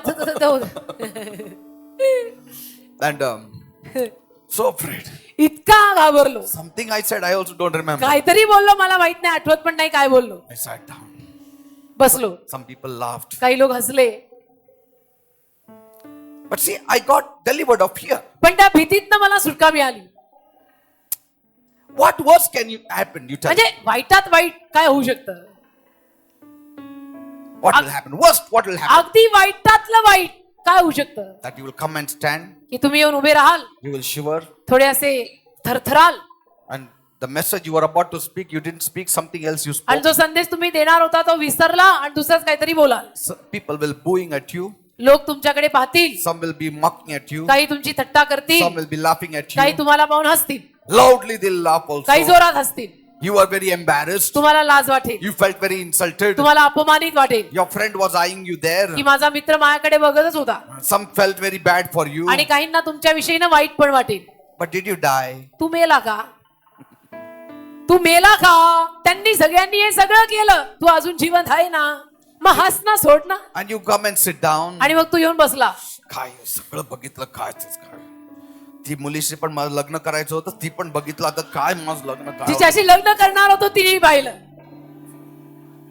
And so afraid. इतका घाबरलो. Something I said, I also don't remember. काहीतरी बोललो, मला माहित नाही, आठवत पण नाही काय बोललो. I sat down. बसलो. Some people laughed. काही लोक हसले. But see, I got delivered of fear. पण त्या भीतीतनं मला सुटका मिळाली. What worse can you happen? You tell me. म्हणजे वाईटात वाईट काय होऊ शकतं? What will happen? Worst, what will happen? अगदी वाईटातलं वाईट काय होऊ शकतं? That you will come and stand. की तुम्ही येऊन उभे राहाल, You will shiver. थोडे असे थरथराल, And the message you were about to speak, you didn't speak. Something else you आणि spoke. जो संदेश तुम्ही देणार होता तो विसरला आणि दुसराच काहीतरी बोलाल. People will booing at you. लोक तुमच्याकडे पाहतील, Some will be mocking at you. काही तुमची थट्टा करतील, Some will be laughing at काही you. तुम्हाला पाहून हसतील, Loudly they'll laugh काही also. जोरात हसतील. You were very embarrassed. तुम्हाला लाज वाटेल, You felt very insulted. तुम्हाला अपमानित वाटेल Your friend was eyeing you there. की माझा मित्र माझ्याकडे बघतच होता. Some felt very bad for you. आणि काहींना तुमच्या विषयीनं वाईट पण वाटेल. But did you die? तू मेला का? तू मेला का? त्यांनी सगळ्यांनी हे सगळं केलं, तू अजून जिवंत आहे ना? मग हस ना, सोड ना. And you come and sit down. आणि मग तू येऊन बसला. काय सगळं बघितलं काय तेच काय ती मुलीशी पण मला लग्न करायचं होतं ती पण बघितलं आता काय माझं लग्न काय जिच्याशी लग्न करणार होतो तिनेही पाहिलं.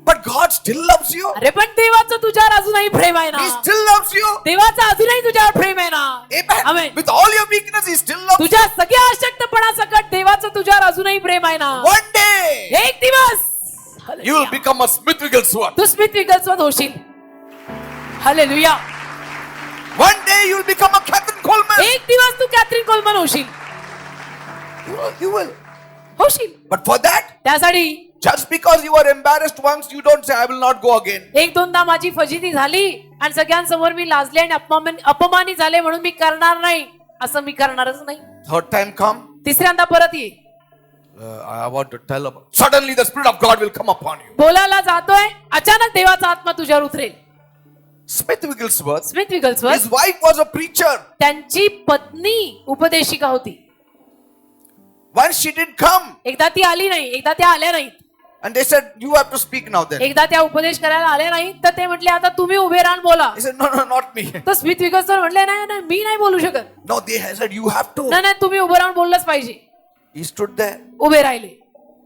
But God still loves you. अरे पण देवाचं तुझ्यावर अजूनही प्रेम आहे ना. He still loves you. देवाचं अजूनही तुझ्यावर प्रेम आहे ना. Amen. Amen. With all your weakness, He still loves you. तुझ्या सगळ्या अशक्तपणासकट देवाचं तुझ्यावर अजूनही प्रेम आहे ना. One day, एक दिवस you will become a Smith Wigglesworth. तू स्मिथ विगल्सवर्थ होशील. Hallelujah. One day, you will become a Catherine Coleman. एक दिवस तू कॅथरीन कोलमन होशील. You will. होशील. But for that, त्यासाठी just because you were embarrassed once, you don't say, I will not go again. एक दोनदा माझी फजिती झाली आणि सगळ्यांसमोर मी लाजले आणि अपमानित झाले म्हणून मी करणार नाही, असं मी करणारच नाही. Third time come, तिसऱ्यांदा परत ये. I want to tell about. Suddenly, the Spirit of God will come upon you. बोलायला जातोय, अचानक देवाचा आत्मा तुझ्यावर उतरेल. Smith Wigglesworth, Smith Wigglesworth, his wife was a preacher. त्यांची पत्नी उपदेशिका होती. Once she didn't come, एकदा ती आली नाही, एकदा त्या आल्या नाहीत. and they said, you have to speak now then. एकदा त्या उपदेश करायला आल्या नाहीत तर ते म्हटले आता तुम्ही उभे राहून बोला. He said, no, no, not me. तर स्मिथ विगल्सवर्थ म्हटले नाही नाही मी नाही बोलू शकत. No, they said, you have to. नाही नाही तुम्ही उभे राहून बोललंच पाहिजे. He stood there. उभे राहिले,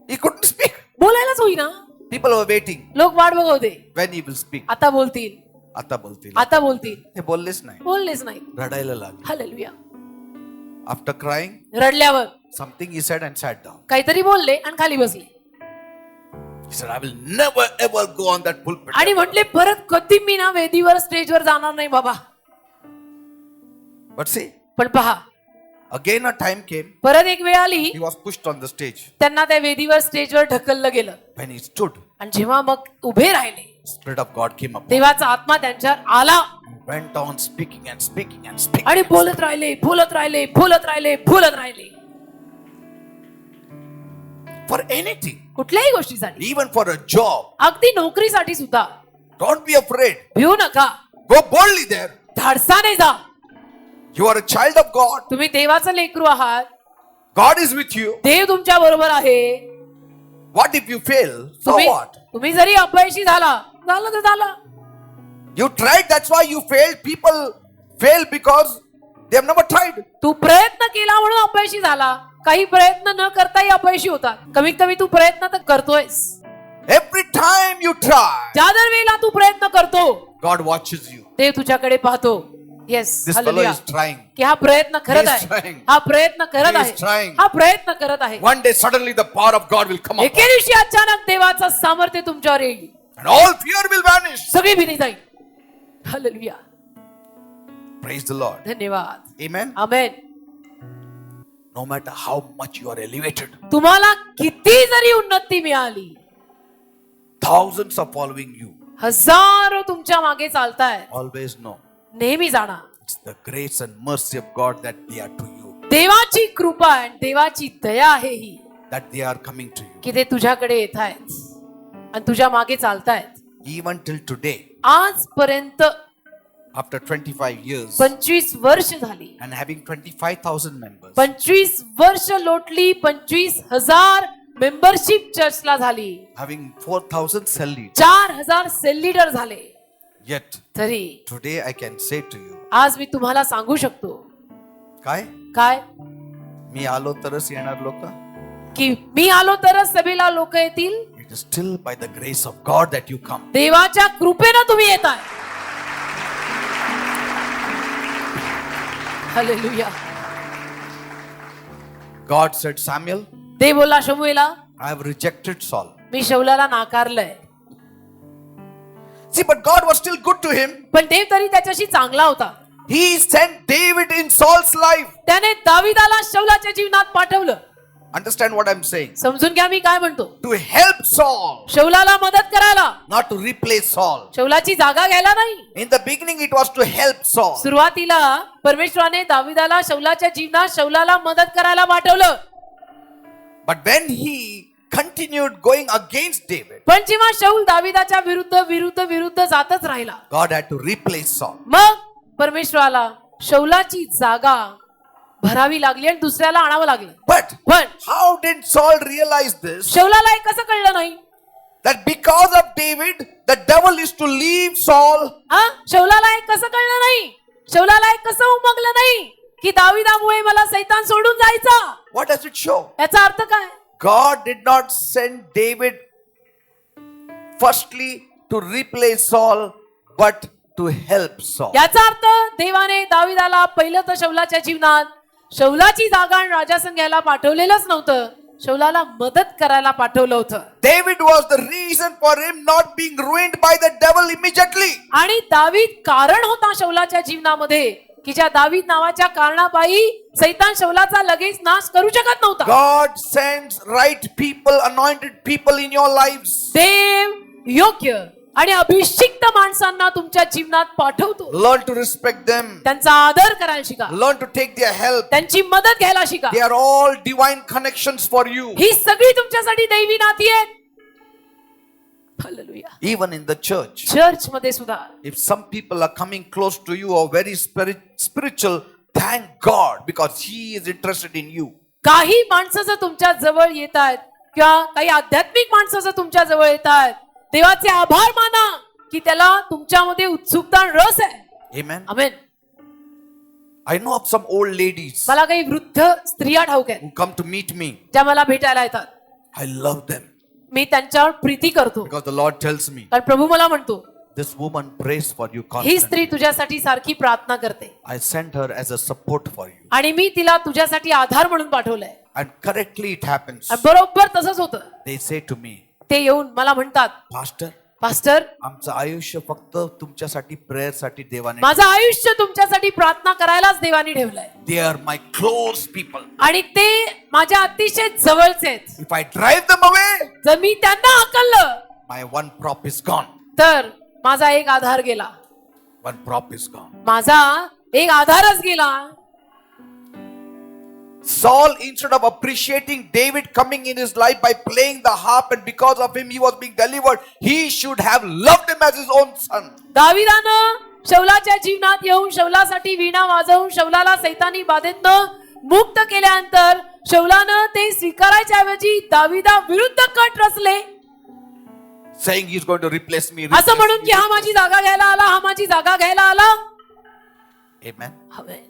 He couldn't speak. बोलायलाच होईना. People were waiting. लोक वाट बघत होते, When he will speak. आता बोलतील, आता बोलतील. आता बोलतील. ते बोललेच नाही. बोललेच नाही. रडायला लागले. Hallelujah. After crying, रडल्यावर something he said and sat down. काहीतरी बोलले आणि खाली बसले He said, I will never ever go on that pulpit. आणि म्हटले परत कधी मी ना वेदीवर स्टेजवर जाणार नाही बाबा. But see, पण पहा, again a time came. परत एक वेळ आली, He was pushed on the stage. त्यांना त्या वेदीवर स्टेजवर ढकललं गेलं. When he stood, आणि जेव्हा मग उभे राहिले, Spirit of God came up. देवाचा आत्मा त्यांच्यावर आला Went on speaking and speaking and speaking. आणि बोलत राहिले, बोलत राहिले, बोलत राहिले, बोलत राहिले. For anything, कुठल्याही गोष्टीसाठी, even for a job, अगदी नोकरीसाठी सुद्धा don't be afraid. भिवू नका, Go boldly there. धाडसाने जा. You are a child of God. तुम्ही देवाचं लेकरू आहात, God is with you. देव तुमच्या बरोबर आहे. What if you fail? So तुम्ही what? तुम्ही जरी अपयशी झाला, झालं तर झालं. You tried, that's why you failed. People fail because they have never tried. तू प्रयत्न केला म्हणून अपयशी झाला. काही प्रयत्न न करताही अपयशी होतात. कमीत कमी तू प्रयत्न तर करतोयस. Every time you try, ज्या दर वेळेला तू प्रयत्न करतो, God watches you. ते तुझ्याकडे पाहतो. Yes This fellow is trying. की हा प्रयत्न करत He is आहे, trying. हा प्रयत्न करत He is आहे, trying. हा प्रयत्न करत आहे. One day suddenly the power of God will come up. एके दिवशी अचानक देवाचं सामर्थ्य तुमच्यावर येईल, And all fear will vanish. सगळी भीती जाईल. Hallelujah, Praise the Lord. धन्यवाद. Amen. Amen. No matter how much you are elevated, तुम्हाला किती जरी उन्नती मिळाली, thousands are following you. हजारो तुमच्या मागे चालतायत, Always know नेहमी जाणा it's the grace and mercy of God that they are to you, देवाची कृपा आणि देवाची दया आहे ही, that they are coming to you. की ते तुझ्याकडे येत आहेत आणि तुझ्या मागे चालतायत. Even till today, आजपर्यंत after 25 years 25 वर्ष झाली, and having 25,000 members, 25 वर्ष लोटली, 25,000 मेंबरशिप चर्चला झाली, having 4,000 cell leaders, 4,000 sale leader झाले, yet तरी today I can say to you, आज मी तुम्हाला सांगू शकतो काय काय, मी आलो तरच येणार लोक. की मी आलो तरच सभेला लोक येतील. It is still by the grace of God that you come. देवाच्या कृपेनं तुम्ही येताय. हालेलुया. God said, Samuel, देव बोलला शमूएला, I have rejected Saul. Me शौलाला नाकारलंय. See, but God was still good to him. पण देव तरी त्याच्याशी चांगला होता. He sent David in Saul's life. त्याने दाविदाला शौलाच्या जीवनात पाठवलं. Understand what I'm saying? समजून घ्या मी काय म्हणतो. To help Saul, शौलाला मदत करायला, not to replace Saul. शौलाची जागा घ्यायला नाही. In the beginning, it was to help Saul. सुरुवातीला परमेश्वराने दाविदाला शौलाच्या जीवनात शौलाला मदत करायला पाठवलं. But when he continued going against David, पण जेव्हा शौल दाविदाच्या विरुद्ध जातच राहिला, God had to replace Saul. मग परमेश्वराला शौलाची जागा भरावी लागली आणि दुसऱ्याला आणावं लागलं. But पण how did Saul realize this? शौलाला हे कसं कळलं नाही? That because of David, the devil is to leave Saul. हा, शौलाला हे कसं कळलं नाही? शौलाला हे कसं उमगलं नाही की दाविदामुळे मला सैतान सोडून जायचा? What does it show? याचा अर्थ काय? God did not send David firstly to replace Saul, but to help Saul. याचा अर्थ देवाने दाविदाला पहिलं तर शौलाच्या जीवनात शौलाची जागा आणि राजासंग घ्यायला पाठवलेलंच नव्हतं, शौलाला मदत करायला पाठवलं होतं. David was the reason for him not being ruined by the devil immediately. आणि दावीद कारण होता शौलाच्या जीवनामध्ये, की ज्या दावीद नावाच्या कारणापायी सैतान शौलाचा लगेच नाश करू शकत नव्हता. God sends right people, anointed people in your lives. देव योग्य आणि अभिषिक्त माणसांना तुमच्या जीवनात पाठवतो. Learn to respect them. त्यांचा आदर करायला शिका, Learn to take their help. त्यांची मदत घ्यायला शिका. They are all divine connections for you. ही सगळी तुमच्यासाठी दैवी नाती आहेत. Hallelujah. Even in the church, church मध्ये सुद्धा if some people are coming close to you or very spiritual, thank God because He is interested in you. काही माणसं जर तुमच्या जवळ येत आहेत किंवा काही आध्यात्मिक माणसं जर तुमच्या जवळ येत आहेत, देवाचे आभार माना की त्याला तुमच्यामध्ये उत्सुकता आणि रस आहे. Amen. Amen. I know of some old ladies मला काही वृद्ध स्त्रिया ठाऊक आहेत who come to meet me. ज्या मला भेटायला येतात. I love them मी त्यांच्यावर प्रीती करतो, because the Lord tells me, कारण प्रभू मला म्हणतो, this woman prays for you ही स्त्री constantly. तुझ्यासाठी सारखी प्रार्थना करते I sent her as a support for you. आणि मी तिला तुझ्यासाठी आधार म्हणून पाठवलंय. And correctly it happens. आणि बरोबर तसंच होतं. They say to me, ते येऊन मला म्हणतात, Pastor, पास्टर, आमचं आयुष्य फक्त तुमच्यासाठी प्रेयर साठी देवाने. माझं आयुष्य तुमच्यासाठी प्रार्थना करायलाच देवाने ठेवलंय. They are my close people. आणि ते माझ्या अतिशय जवळचे आहेत. If I drive them away, जर मी त्यांना हाकललं my one prop is gone. तर माझा एक आधार गेला. One prop is gone. माझा एक आधारच गेला. Saul, instead of appreciating David coming in his life by playing the harp and because of him he was being delivered, he should have loved him as his own son. दाविदानं शौलाच्या जीवनात येऊन शौलासाठी वीणा वाजवून शौलाला सैतानी बाधेतनं मुक्त केल्यानंतर शौलानं ते स्वीकारायच्या ऐवजी दाविदा विरुद्ध कट रचले, Saying he's going to replace me. असं म्हणून की हा माझी जागा घ्यायला आला, हा माझी जागा घ्यायला आला. Amen. हवे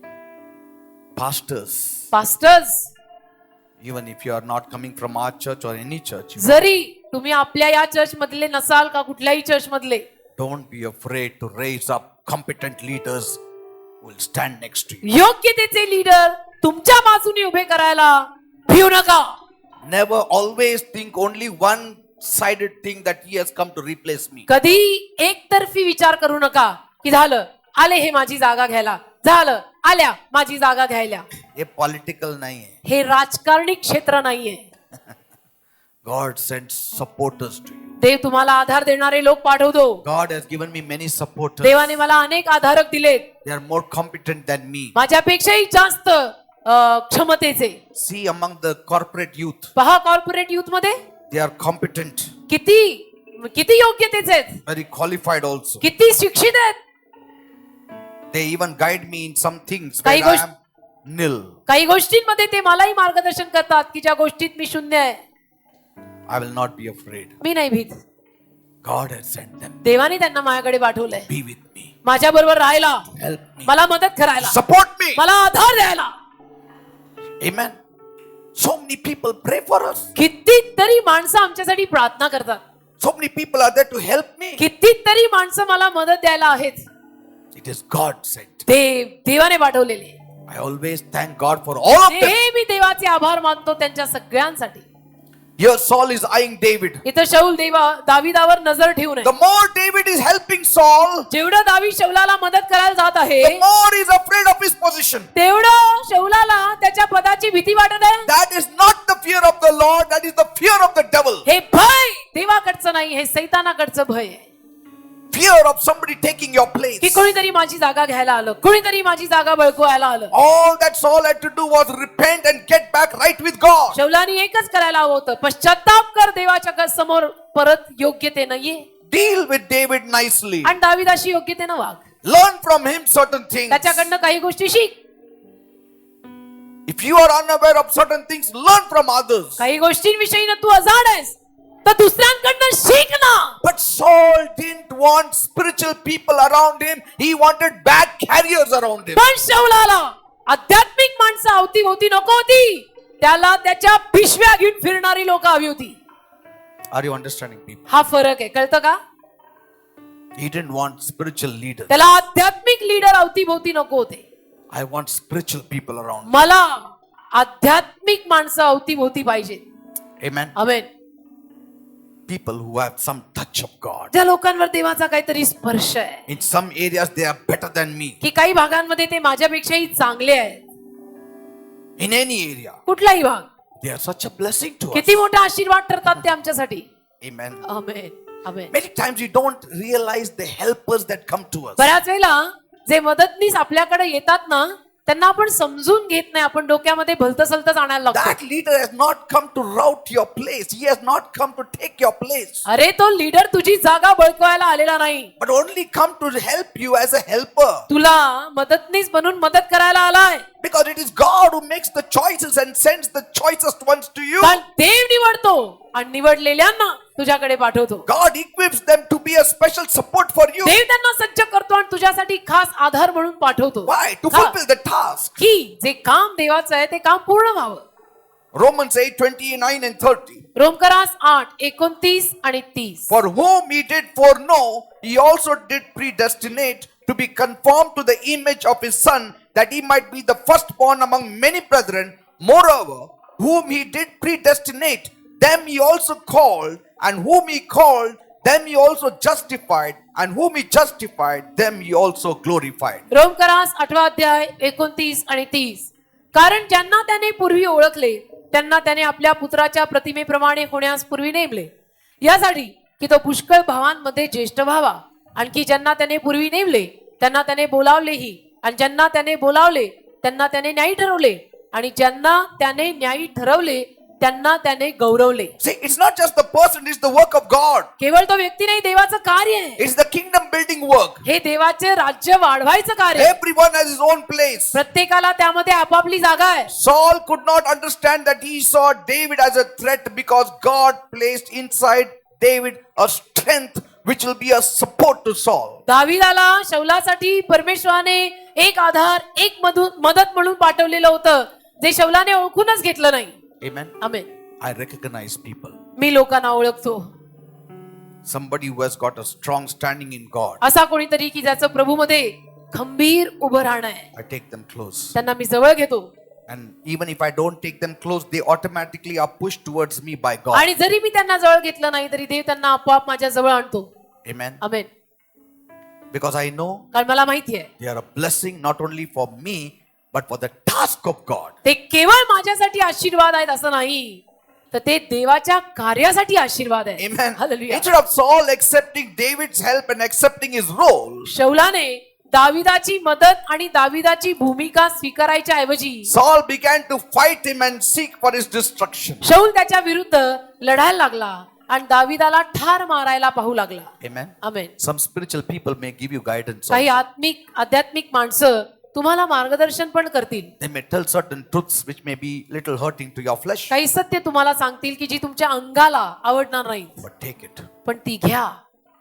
Pastors, pastors, even if you are not coming from our church or any church, जरी तुम्ही आपल्या या चर्च मधले नसाल का कुठल्याही चर्च मधले, don't be afraid to raise up competent leaders will stand next to you. योग्यतेचे लीडर तुमच्या बाजूने उभे करायला भिऊ नका. Never always think only one-sided thing that he has come to replace me. कधी एकतर्फी विचार करू नका की झालं आले हे माझी जागा घ्यायला, झालं आल्या माझी जागा घ्यायला. हे पॉलिटिकल नाही आहे. हे राजकारणी क्षेत्र नाहीये. God sends supporters to you. देव तुम्हाला आधार देणारे लोक पाठवतो. God has given me many supporters. देवाने मला अनेक आधारक दिलेत, They are more competent than me. माझ्यापेक्षाही जास्त क्षमतेचे. See among the corporate youth, पहा कॉर्पोरेट युथ मध्ये they are competent, किती योग्यतेचे आहेत, very qualified also. किती शिक्षित आहेत. They even guide me in some things काही where I गोष्ट- am nil. काही गोष्टींमध्ये ते मलाही मार्गदर्शन करतात की ज्या गोष्टीत मी शून्य आहे. I will not be afraid. मी नाही भीत. God has sent them. देवाने त्यांना माझ्याकडे पाठवलंय Be with me. माझ्या बरोबर राहायला, Help me. मला मदत करायला, Support me. मला आधार द्यायला. Amen. So many people pray for us. कितीतरी माणसं आमच्यासाठी प्रार्थना करतात. So many people are there to help me. कितीतरी माणसं मला मदत द्यायला आहेत. It is God sent. देवाने पाठवलेले. I always thank God for all of them. नेहमी देवाचे आभार मानतो त्यांच्या सगळ्यांसाठी. Here Saul is eyeing David. इथं शाऊल दाविदावर नजर ठेवून आहे. The more David is helping Saul, जेवढं दावीद शौलाला मदत करायला जात आहे, the more he is afraid of his position. तेवढं शौलाला त्याच्या पदाची भीती वाटत आहे. That is not the fear of the Lord, that is the fear of the devil. हे भय देवाकडचं नाही, हे सैतानाकडचं भय आहे. Fear of somebody taking your की place. कोणीतरी माझी जागा घ्यायला आलं, कोणीतरी माझी जागा बळकवायला आलं. All that Saul had to do was repent and get back right with God. शौलानी एकच करायला हवं होतं, पश्चाताप कर देवाच्या समोर परत योग्यतेनं ये Deal with David nicely. आणि दाविदाशी योग्यतेनं वाग. Learn from him certain things. त्याच्याकडनं काही गोष्टी शिक. If you are unaware of certain things, learn from others. काही गोष्टींविषयी ना तू अजाण आहेस तर दुसऱ्यांकडनं शिक ना. But Saul didn't want spiritual people around him. He wanted bag carriers around him. पण शौलाला आध्यात्मिक माणसं अवतीभोवती नको होती, त्याला त्याच्या पिशव्या घेऊन फिरणारी लोक हवी होती. Are you understanding people? हा फरक आहे, कळतं का? He didn't want spiritual leaders. त्याला आध्यात्मिक लीडर अवतीभोवती नको होते. I want spiritual people around. मला आध्यात्मिक माणसं अवतीभोवती पाहिजेत. Amen. Amen. People who have some touch of God. ज्या लोकांवर देवाचा काहीतरी स्पर्श आहे, In some areas they are better than me. की काही भागांमध्ये ते माझ्यापेक्षाही चांगले आहेत. In any area. कुठलाही भाग They are such a blessing to us. किती मोठा आशीर्वाद ठरतात ते आमच्यासाठी. Amen. Amen. Amen. Many times we don't realize the helpers that come to us. बऱ्याच वेळेला जे मदतनीस आपल्याकडे येतात ना, त्यांना आपण समजून घेत नाही. आपण डोक्यामध्ये भलतसलतच आणायला लागतो. That leader has not come to rout your place. He has not come to take your place. अरे तो लीडर तुझी जागा बळकवायला आलेला नाही, But only come to help you as a helper. तुला मदतनीस बनून मदत करायला आलाय. Because it is God who makes the choices and sends the choicest ones to you. कारण देव निवडतो आणि निवडलेल्यांना तुझ्याकडे पाठवतो. God equips them to be a special support for you. देव त्यांना सज्ज करतो आणि तुझ्यासाठी खास आधार म्हणून पाठवतो. Why? To का? fulfill the task. की जे काम देवाचं आहे ते काम पूर्ण व्हावं. Romans 8:29 and 30. रोमकरास 8:29 आणि 30. For whom he did foreknow, he also did predestinate to be conformed to the image of his son, that he might be the firstborn among many brethren. Moreover, whom he did predestinate, them he also called, and whom he called, them he also justified, and whom he justified, them he also glorified. रोमकरास 8 अध्याय 29 आणि 30. कारण ज्यांना त्याने पूर्वी ओळखले त्यांना त्याने आपल्या पुत्राच्या प्रतिमेप्रमाणे होण्यास पूर्वी नेमले, यासाठी की तो पुष्कळ भावांमध्ये ज्येष्ठ व्हावा. आणखी ज्यांना त्याने पूर्वी नेमले त्यांना त्याने बोलावलेही, आणि ज्यांना त्याने बोलावले त्यांना त्याने न्यायी ठरवले, आणि ज्यांना त्याने न्यायी ठरवले त्यांना त्याने गौरवले. See, it's not just the person, it's the work of God. केवळ तो व्यक्ती नाही, देवाचं कार्य आहे. It's the kingdom building work. हे देवाचे राज्य वाढवायचं कार्य आहे. Everyone has his own place. प्रत्येकाला त्यामध्ये आपापली जागा आहे. Saul could not understand that he saw David as a threat, because God placed inside David a strength which will be a support to Saul. दाविदाला शौलासाठी परमेश्वराने एक आधार, एक मदत म्हणून पाठवलेलं होतं, जे शौलाने ओळखूनच घेतलं नाही. Amen. Amen. I recognize people. मी लोकांना ओळखतो. Somebody who has got a strong standing in God. असा कोणीतरी की ज्याचं प्रभूमध्ये खंबीर उभं राहणं आहे. I take them close. त्यांना मी जवळ घेतो And even if I don't take them close, they automatically are pushed towards me by God. आणि जरी मी त्यांना जवळ घेतलं नाही तरी देव त्यांना आपोआप माझ्या जवळ आणतो. Amen. Amen. Because I know कारण मला माहिती आहे they are a blessing not only for me, but for the task of God. ते केवळ माझ्यासाठी आशीर्वाद आहेत असं नाही, तर ते देवाच्या कार्यासाठी आशीर्वाद आहे. Amen. Hallelujah. Instead of Saul accepting David's help and accepting his role, शौलाने दाविदाची मदत आणि दाविदाची भूमिका स्वीकारायच्या ऐवजी Saul began to fight him and seek for his destruction. शौल त्याच्या विरुद्ध लढायला लागला आणि दाविदाला ठार मारायला पाहू लागला. Amen. Amen. Some spiritual people may give you guidance. काही also. आध्यात्मिक माणसं तुम्हाला मार्गदर्शन पण करतील. They may tell certain truths which may be little hurting to your flesh. काही सत्य तुम्हाला सांगतील की जी तुमच्या अंगाला आवडणार नाही, But take it. पण ती घ्या.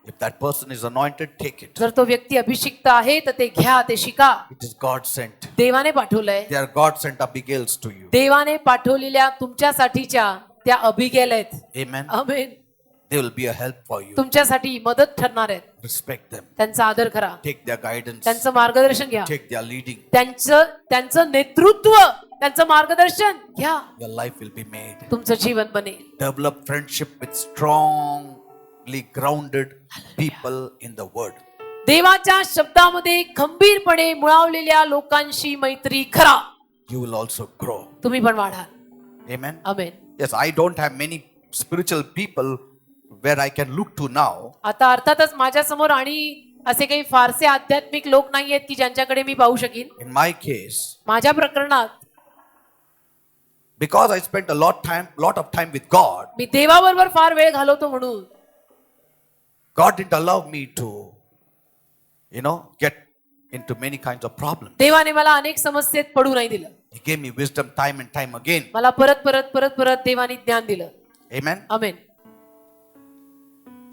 If that person is anointed, take it. जर तो व्यक्ती अभिषिक्त आहे तर ते घ्या, ते शिका. It is God sent. देवाने पाठवलंय. They are God sent Abigails to you. देवाने पाठवलेल्या तुमच्यासाठीच्या त्या अभिगेल आहेत. Amen. Amen. They will be a help for you. तुमच्यासाठी मदत ठरणार आहेत. Respect them. त्यांचा आदर करा, Take their guidance. त्यांचं मार्गदर्शन घ्या, Take their leading. त्यांचं नेतृत्व, त्यांचं मार्गदर्शन घ्या. Your life will be made. तुमचं जीवन बनेल. Develop friendship with strongly grounded people in the word. देवाच्या शब्दामध्ये खंबीरपणे मुळावलेल्या लोकांशी मैत्री करा. You will also grow. तुम्ही पण वाढाल. Amen. Amen. Yes, I don't have many spiritual people where I can look to now. आता अर्थातच माझ्या समोर आणि असे काही फारसे आध्यात्मिक लोक नाहीयेत की ज्यांच्याकडे मी पाहू शकीन. In my case, माझ्या प्रकरणात because I spent a lot of time with God, मी देवाबरोबर फार वेळ घालवतो म्हणून God didn't allow me to, get into many kinds of problems. देवाने मला अनेक समस्येत पडू नाही दिलं. He gave me wisdom time and time again. मला परत परत परत परत देवाने ज्ञान दिलं. Amen. Amen.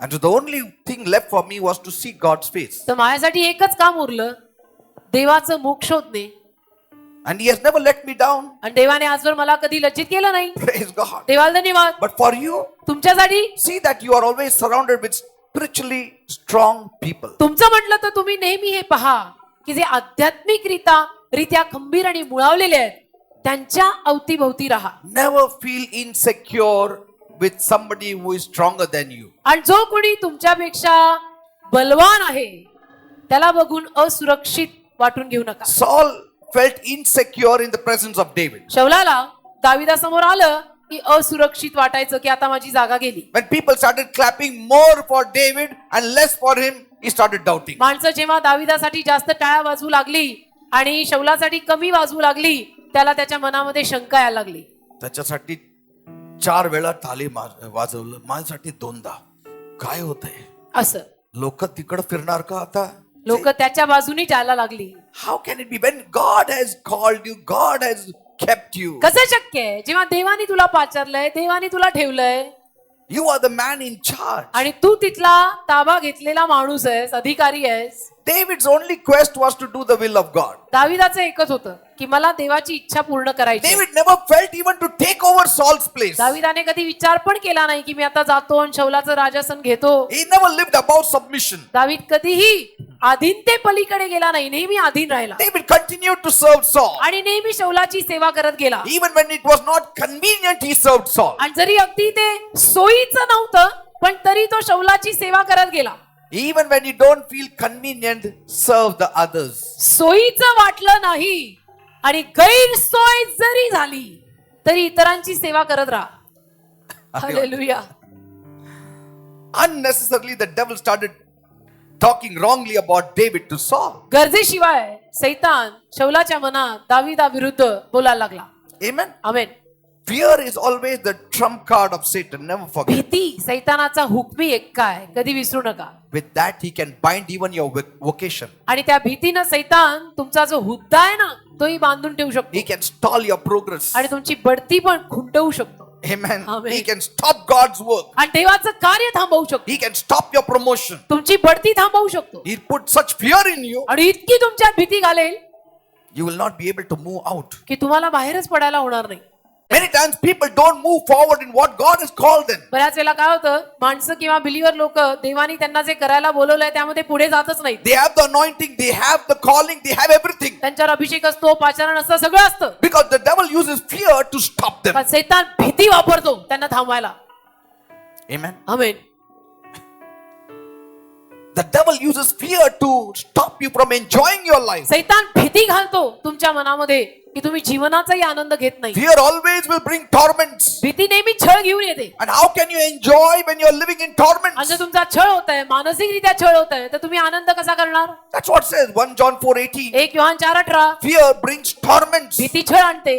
And so the only thing left for me was to seek God's face. तर माझ्यासाठी एकच काम उरलं, देवाचं मुख शोधणे. And He has never let me down. आणि देवाने आजवर मला कधी लज्जित केलं नाही. Praise God. देवाला धन्यवाद. But for you, तुमच्यासाठी see that you are always surrounded with spiritually strong people. तुमचं म्हटलं तर तुम्ही नेहमी हे पहा की जे आध्यात्मिकरित्या खंबीर आणि मुळावलेले आहेत त्यांच्या अवतीभोवती राहा. Never feel insecure with somebody who is stronger than you. आणि जो कोणी तुमच्यापेक्षा बलवान आहे त्याला बघून असुरक्षित वाटून घेऊ नका. Saul felt insecure in the presence of David. शौलाला दाविदासमोर आलं की असुरक्षित वाटायचं की आता माझी जागा गेली. When people started clapping more for David and less for him, he started doubting. माणसं जेव्हा दाविदासाठी जास्त टाळ्या वाजवू लागली आणि शौलासाठी कमी वाजवू लागली त्याला त्याच्या मनामध्ये शंका यायला लागली. त्याच्यासाठी 4 वेळा टाळी वाजवलं, माझ्यासाठी 2दा. काय होतंय? असं लोक तिकडे फिरणार का आता? लोक त्याच्या बाजूनी जायला लागली. How can it be when God has called you, God has kept you? कसं शक्य आहे जेव्हा देवाने तुला पाचारलंय, देवाने तुला ठेवलंय You are the man in charge. आणि तू तिथला ताबा घेतलेला माणूस आहेस, अधिकारी आहेस. David's only quest was to do the will of God. दाविदाचं एकच होतं की मला देवाची इच्छा पूर्ण करायची. David never felt even to take over Saul's place. दाविदाने कधी विचार पण केला नाही की मी आता जातो आणि शौलाचं राजासन घेतो. He never lived above submission. दावीद कधीही अधीनते पलीकडे गेला नाही, नेहमी अधीन राहिला. David continued to serve Saul. आणि नेहमी शौलाची सेवा करत गेला. Even when it was not convenient, he served Saul. आणि जरी अगदी ते सोयीचं नव्हतं पण तरी तो शौलाची सेवा करत गेला. Even when you don't feel convenient, serve the others. सोयीचं वाटलं नाही आणि गैरसोय जरी झाली तरी इतरांची सेवा करत राहा. Hallelujah. Unnecessarily, the devil started talking wrongly about David to Saul. गरजेशिवाय सैतान शौलाच्या मनात दाविदाविरुद्ध बोलायला लागला. Amen. Amen. Fear is always the trump card of Satan. Never forget. भीती सैतानाचा हुकमी एक्का आहे, कधी विसरू नका. With that, he can bind even your vocation. आणि त्या भीतीनं सैतान तुमचा जो हुद्दा आहे ना तोही बांधून ठेवू शकतो. He can stall your progress. आणि तुमची बढती पण खुंटवू शकतो. Amen. Amen. He can stop God's work. आणि देवाचं कार्य थांबवू शकतो. He can stop your promotion. तुमची बढती थांबवू शकतो. He put such fear in you, आणि इतकी तुमच्यात भीती घालेल you will not be able to move out. की तुम्हाला बाहेरच पडायला होणार नाही. Many times people don't move forward in what God has called them. बऱ्याच वेळेला काय होतं, माणसं किंवा बिलीवर लोक देवानी त्यांना जे करायला बोलवलंय त्यामध्ये पुढे जातच नाहीत. They have the anointing, they have the calling, they have everything. त्यांच्यावर अभिषेक असतो, पाचारण असतं, सगळं असतं. Because the devil uses fear to stop them. पण सैतान भीती वापरतो त्यांना थांबवायला. Amen. Amen. The devil uses fear to stop you from enjoying your life. सैतान भीती घालतो तुमच्या मनामध्ये की तुम्ही जीवनाचाही आनंद घेत नाही. Fear always will bring torments. भीती नेहमी छळ घेऊन येते. And how can you enjoy when you're living in torments? आणि जर तुमचा छळ होत आहे, मानसिकरित्या छळ होत आहे, तर तुम्ही आनंद कसा करणार? That's what it says 1 John 4:18. 1 Yohan 4:18. Fear brings torments. भीती छळ आणते.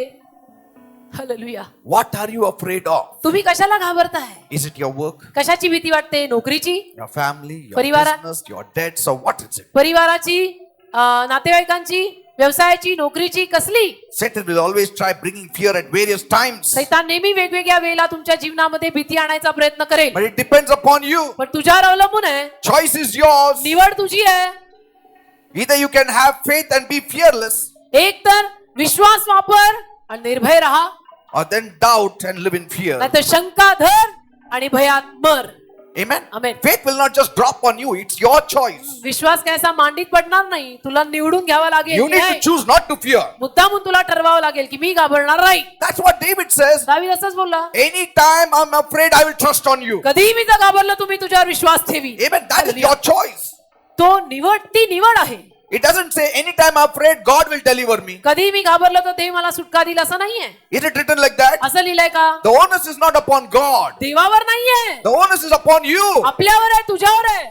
Hallelujah. What are you afraid of? तुम्ही कशाला घाबरताय? Is it your work, कशाची भीती वाटते? नोकरीची, your family, your परिवारा- business, your debts, or what is it? परिवाराची, नातेवाईकांची, व्यवसायाची, नोकरीची, कसली? Satan will always try bringing fear at various times. सैतान नेहमी वेगवेगळ्या वेळेला तुमच्या जीवनामध्ये भीती आणायचा प्रयत्न करेल. But it depends upon you. पण तुझ्यावर अवलंबून आहे. Choice is yours. निवड तुझी आहे. Either you can have faith and be fearless, एक तर विश्वास वापर आणि निर्भय राहा, or then doubt and live in fear. नाहीतर शंका धर आणि भयात मर. Amen. Amen. Faith will not just drop on you. It's your choice. विश्वास काय असा मांडीत पडणार नाही, तुला निवडून घ्यावा लागेल. You need to choose not to fear. मुद्दामून तुला ठरवावं लागेल की मी घाबरणार नाही. That's what David says. दावीद असंच बोलला, Anytime I'm afraid, I will trust on you. कधीही मी जर घाबरलो तुम्ही तुझ्यावर विश्वास ठेवी. Amen. That is your choice. तो निवड, ती निवड आहे. It doesn't say anytime I'm afraid, God will deliver me. कधीही मी घाबरलो तर देव मला सुटका दिला असं नाहीये. Is it written like that? असं लिहिलंय का? The onus is not upon God. देवावर नाहीये, The onus is upon you. आपल्यावर आहे, तुझ्यावर आहे.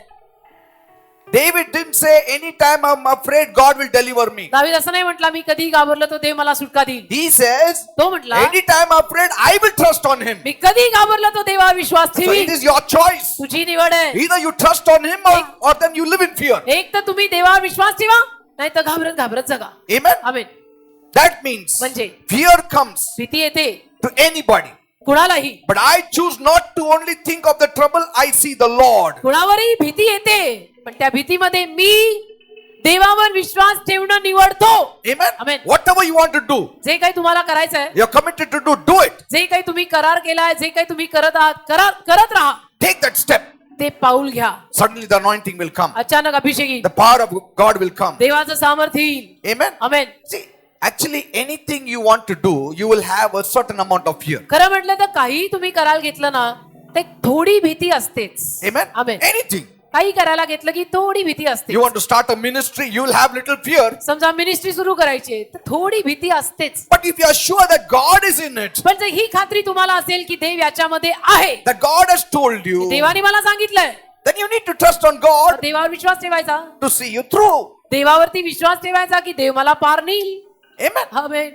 David didn't say anytime I'm afraid, God will deliver me. दावीद असं नाही म्हटला मी कधी घाबरलो तर देव मला सुटका देईल. He says, तो म्हटला anytime I'm afraid, I will trust on him. मी कधी घाबरलो तो देवा विश्वास So ठेवी. it is your choice. तुझी निवड आहे. Either you trust on him or then you live in fear. एक तर तुम्ही देवावर विश्वास ठेवा, नाही तर घाबरत घाबरत जगा. Amen. आमेन. That means म्हणजे fear comes भीती येते to anybody. कुणालाही, But I choose not to only think of the trouble, I see the Lord. कुणावरही भीती येते, पण त्या भीतीमध्ये मी देवावर विश्वास ठेवणं निवडतो. Amen. Amen. Whatever you want to do, जे काही तुम्हाला करायचं आहे, you're committed to do it. जे काही तुम्ही करार केलाय, जे काही तुम्ही करत आहात, करत राहा. Take that step. ते पाऊल घ्या. Suddenly the anointing will come. अचानक अभिषेक येईल. The power of God will come. देवाचं सामर्थ्य येईल. Amen. Amen. See, actually anything you want to do, you will have a certain amount of fear. खरं म्हटलं तर काही तुम्ही करायला घेतलं ना, ते थोडी भीती असतेच. Amen. आमेन. Anything. काही करायला घेतलं की थोडी भीती असते. You want to start a ministry, you will have little fear. समजा मिनिस्ट्री सुरू करायची तर थोडी भीती असतेच. But if you are sure that God is in it, पण जर ही खात्री तुम्हाला असेल की देव याच्यामध्ये आहे, that God has told you, देवाने मला सांगितलंय, then you need to trust on God तर देवावर विश्वास ठेवायचा. to see you through. देवावरती विश्वास ठेवायचा की देव मला पार नेईल. Amen. Amen.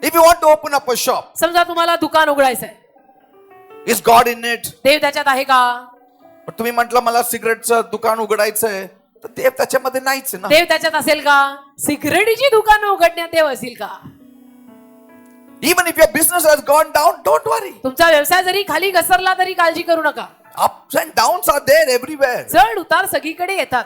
If you want to open up a shop, समजा तुम्हाला दुकान उघडायचंय, is God in it? देव त्याच्यात आहे का? पण तुम्ही म्हटलं मला सिगरेटचं दुकान उघडायचंय, तर देव त्याच्यामध्ये नाहीच आहे ना. देव त्याच्यात असेल का? सिगरेटची दुकानं उघडण्यात देव असेल का? Even if your business has gone down, don't worry. तुमचा व्यवसाय जरी खाली घसरला तरी काळजी करू नका. Ups and downs are there everywhere. चढ उतार सगळीकडे येतात.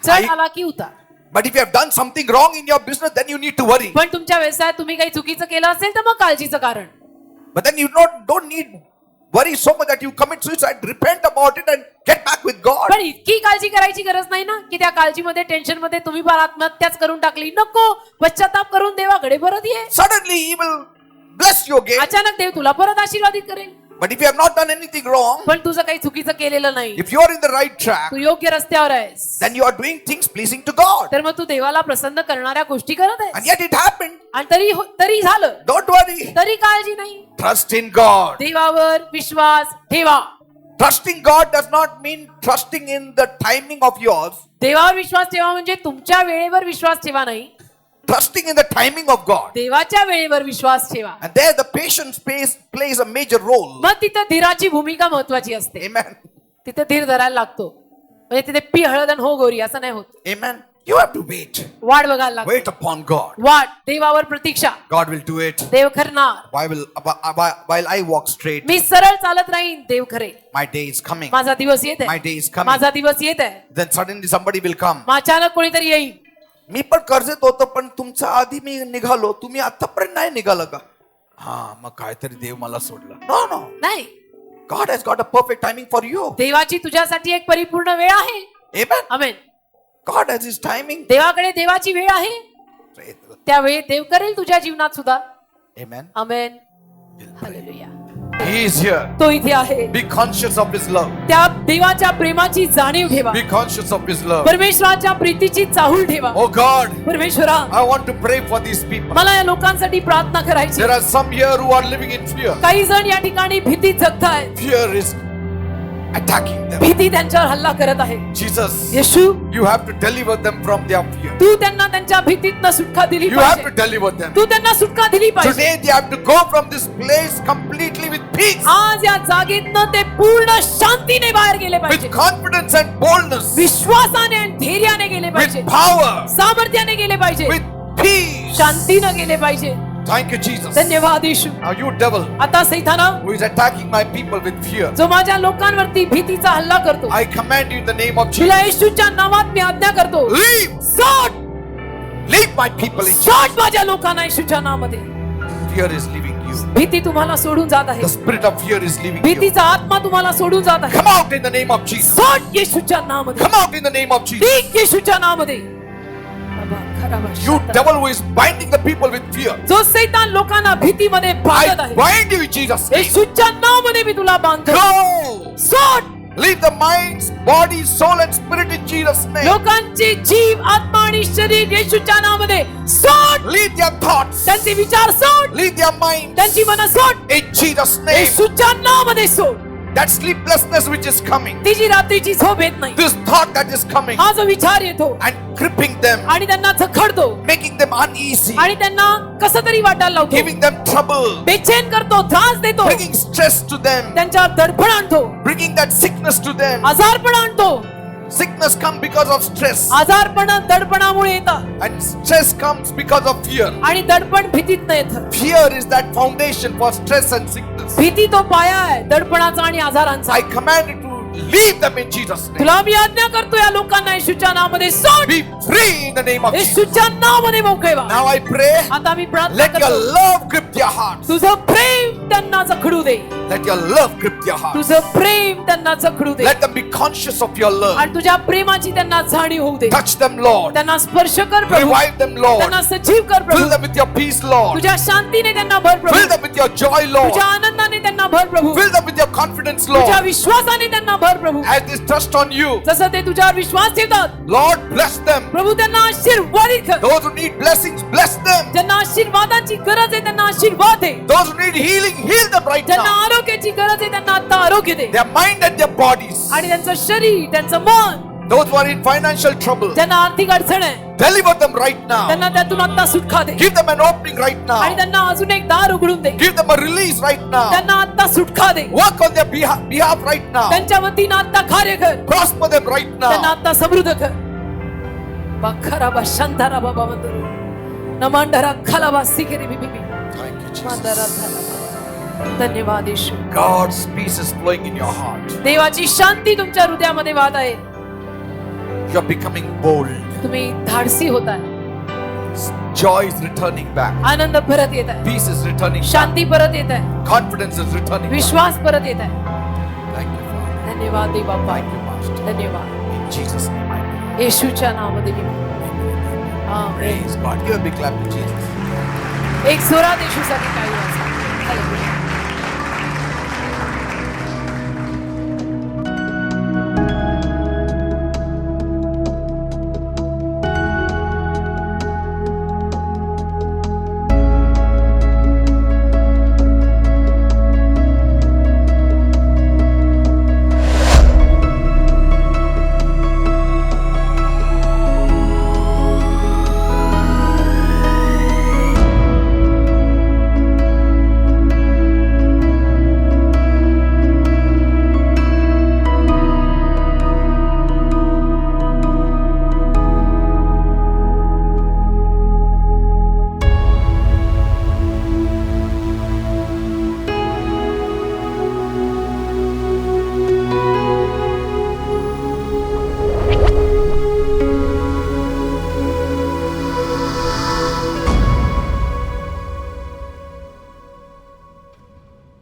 चढ आला की उतार. But if you have done something wrong in your business, then you need to worry. पण तुमच्या व्यवसायात तुम्ही काही चुकीचं केलं असेल तर मग काळजीचं कारण. But then you don't need worry so much that you commit suicide. Repent about it and get back with God. पण इतकी काळजी करायची गरज नाही ना की त्या काळजीमध्ये टेन्शन मध्ये तुम्ही फार आत्महत्याच करून टाकली. नको, पश्चाताप करून देवाकडे परत ये. Suddenly He will bless you again. अचानक देव तुला परत आशीर्वादित करेल. But if you have not done anything wrong, पण तुझं काही चुकीचं केलेलं नाही, if you are in the right track, तू योग्य रस्त्यावर आहेस, then you are doing things pleasing to God. तर मग तू देवाला प्रसन्न करणाऱ्या गोष्टी करत आहेस. And yet it happened. आणि तरी झालं, Don't worry. तरी काळजी नाही. Trust in God. देवावर विश्वास ठेवा. Trusting God does not mean trusting in the timing of yours. देवावर विश्वास ठेवा म्हणजे तुमच्या वेळेवर विश्वास ठेवा नाही, Trusting in the timing of God. देवाच्या वेळेवर विश्वास ठेवा. And there the patience plays a major role. मग तिथं धीराची भूमिका महत्वाची असते. Amen. तिथे धीर धरायला लागतो. म्हणजे तिथे पी हळद आणि हो गोरी असं नाही होत. Amen. You have to wait. वाट बघायला लागतो. Wait upon God. वाट, देवावर प्रतीक्षा. God will do it. देव करणार. While I walk straight, मी सरळ चालत राहीन, देव करेल. my day is coming. माझा दिवस येत My आहे, day is coming. माझा दिवस येत आहे. Then suddenly somebody will come. मग अचानक कोणीतरी येईल. मी पण कर्जेत होतो पण तुमच्या आधी मी निघालो, तुम्ही आतापर्यंत नाही निघालं का? हा, मग काहीतरी देव मला सोडलं. नो नो, नाही, God has got a perfect timing for you. देवाची तुझ्यासाठी एक परिपूर्ण वेळ आहे. Amen. Amen. God has his timing. देवाकडे देवाची वेळ आहे. त्या वेळी देव करेल तुझ्या जीवनात सुद्धा. Amen. Amen. Hallelujah. He is here. तो इथे आहे. Be conscious of his love. त्या देवाच्या प्रेमाची जाणीव ठेवा. Be conscious of his love. परमेश्वराच्या प्रीतीची चाहूल ठेवा. Oh God, परमेश्वरा, I want to pray for these people. मला या लोकांसाठी प्रार्थना करायची. There are some here who are living in fear. काही जण या ठिकाणी भीतीत जगतायत. Fear is attacking them. भीती त्यांच्यावर हल्ला करत आहे. Jesus, Yeshu, you have to deliver them from their fear. तू त्यांना त्यांच्या भीतीतनं सुटका दिली You have to पाहिजे. deliver them. तू त्यांना सुटका दिली पाहिजे. Today they have to go from this place completely with peace, आज या जागेतनं ते पूर्ण शांतीने बाहेर गेले with पाहिजे. confidence and boldness, विश्वासाने आणि धैर्याने गेले पाहिजे. with power, सामर्थ्याने गेले पाहिजे. with peace. शांतीनं गेले पाहिजे. Thank you, Jesus. धन्यवाद येशू. Now you devil आता सैताना, who is attacking my people with fear, जो माझ्या लोकांवरती भीतीचा हल्ला करतो, I command you in the name of तुला Jesus. येशूच्या नावात मी आज्ञा करतो. Leave! सोड, Leave my people in Jesus. सोड माझ्या लोकांना येशूच्या नावामध्ये. Fear is leaving you. भीती तुम्हाला सोडून जात आहे. The spirit of fear is leaving you. भीतीचा आत्मा तुम्हाला सोडून जात आहे. Come out in the name of Jesus. सोड येशूच्या नावामध्ये. Come out in the name of Jesus. ठीक येशूच्या नावामध्ये. You devil who is binding the people with fear, जो सैतान लोकांना भीतीमध्ये बांधत I आहे, bind you in Jesus' name. येशूच्या नावामध्ये मी तुला बांधतो. Go! सोड Leave the minds, body, soul and spirit in Jesus' name. लोकांची जीव, आत्मा आणि शरीर येशूच्या नावामध्ये सोड. Leave their thoughts. त्यांचे विचार सोड. Leave their minds. त्यांची मन सोड. In Jesus' name. येशूच्या नावामध्ये सोड. That sleeplessness which is coming, ती जी रात्रीची झोप येत नाही, this thought that is coming हा जो विचार येतो and gripping them, आणि त्यांना जखडतो making them uneasy, आणि त्यांना कसं तरी वाटायला लावतो, giving them trouble, बेचैन करतो, त्रास देतो, bringing stress to them, त्यांच्यावर दडपण आणतो, bringing that sickness to them. आजारपण आणतो. Sickness comes because of stress, आजारपण दडपणामुळे येतं and stress comes because of fear. आणि दडपण भीतीतनं येतं. Fear is that foundation for stress and sickness. भीती तो पाया आहे दडपणाचा आणि आजारांचा. I command you to leave them in Jesus' name. तुला मी आज्ञा करतो या लोकांना येशूच्या नावामध्ये सोड. Be free in the name of Jesus. येशूच्या नावामध्ये मोकळे व्हा. Now I pray, आता मी प्रार्थना let your करतो, love grip their hearts. तुझं प्रेम त्यांना जखडू दे. Let your love grip their hearts. तुझं प्रेम त्यांना जखडू दे Let them be conscious of your love. आणि तुझ्या प्रेमाची त्यांना जाणीव होऊ दे. Touch them, Lord. त्यांना स्पर्श कर प्रभू. Revive them, Lord. त्यांना सजीव कर Fill Prabhu. them with your peace, Lord. तुझ्या शांतीने त्यांना भर प्रभू. Fill them with your joy, Lord. तुझ्या आनंदाने त्यांना भर प्रभू. Fill them with your confidence, तुझ्या Lord. विश्वासाने त्यांना भर प्रभू. As they trust on you, जसं ते तुझ्यावर विश्वास ठेवतात, Lord, bless them. प्रभू त्यांना आशीर्वादित कर. Those who need blessings, bless them. ज्यांना आशीर्वादाची गरज आहे त्यांना आशीर्वाद दे. Those who need healing, heal them right ज्यांना now. आरोग्याची गरज आहे त्यांना आता आरोग्य दे. Their mind and their bodies. आणि त्यांचं शरीर, त्यांचं मन, Those who are in financial trouble, ज्यांना आर्थिक अडचण आहे deliver them right now. त्यांना त्यातून आता सुटका दे. Give them an opening right आणि now. त्यांना अजून एक दार उघडून दे. Give them a release right now. त्यांना आता सुटका दे. Work on their behalf right now. त्यांच्या वतीनं आता कार्य कर. Prosper them right त्यांना now. आता समृद्ध कर. बखराबा शांताराबा बाबंदरू नमांडरा खलाबा सिकेरी बिबी Thank you, Jesus. मांडरा धलाबा. धन्यवाद येशू. God's peace is flowing in your heart. देवाची शांती तुमच्या हृदयामध्ये वाहत आहे. You're becoming bold. तुम्ही धाडसी होताय. Joy is returning back. आनंद परत येत आहे. Peace is returning back. शांती परत येत आहे. Confidence is returning back. विश्वास परत येत आहे. Thank you, Father. धन्यवाद देव बाप्पा. Thank you, Master. धन्यवाद. In Jesus' name I pray. येशूच्या नावामध्ये मी आमेन. Praise God. Give a big clap to Jesus. एक जोरात येशूसाठी काही वाचा. हालेलुया.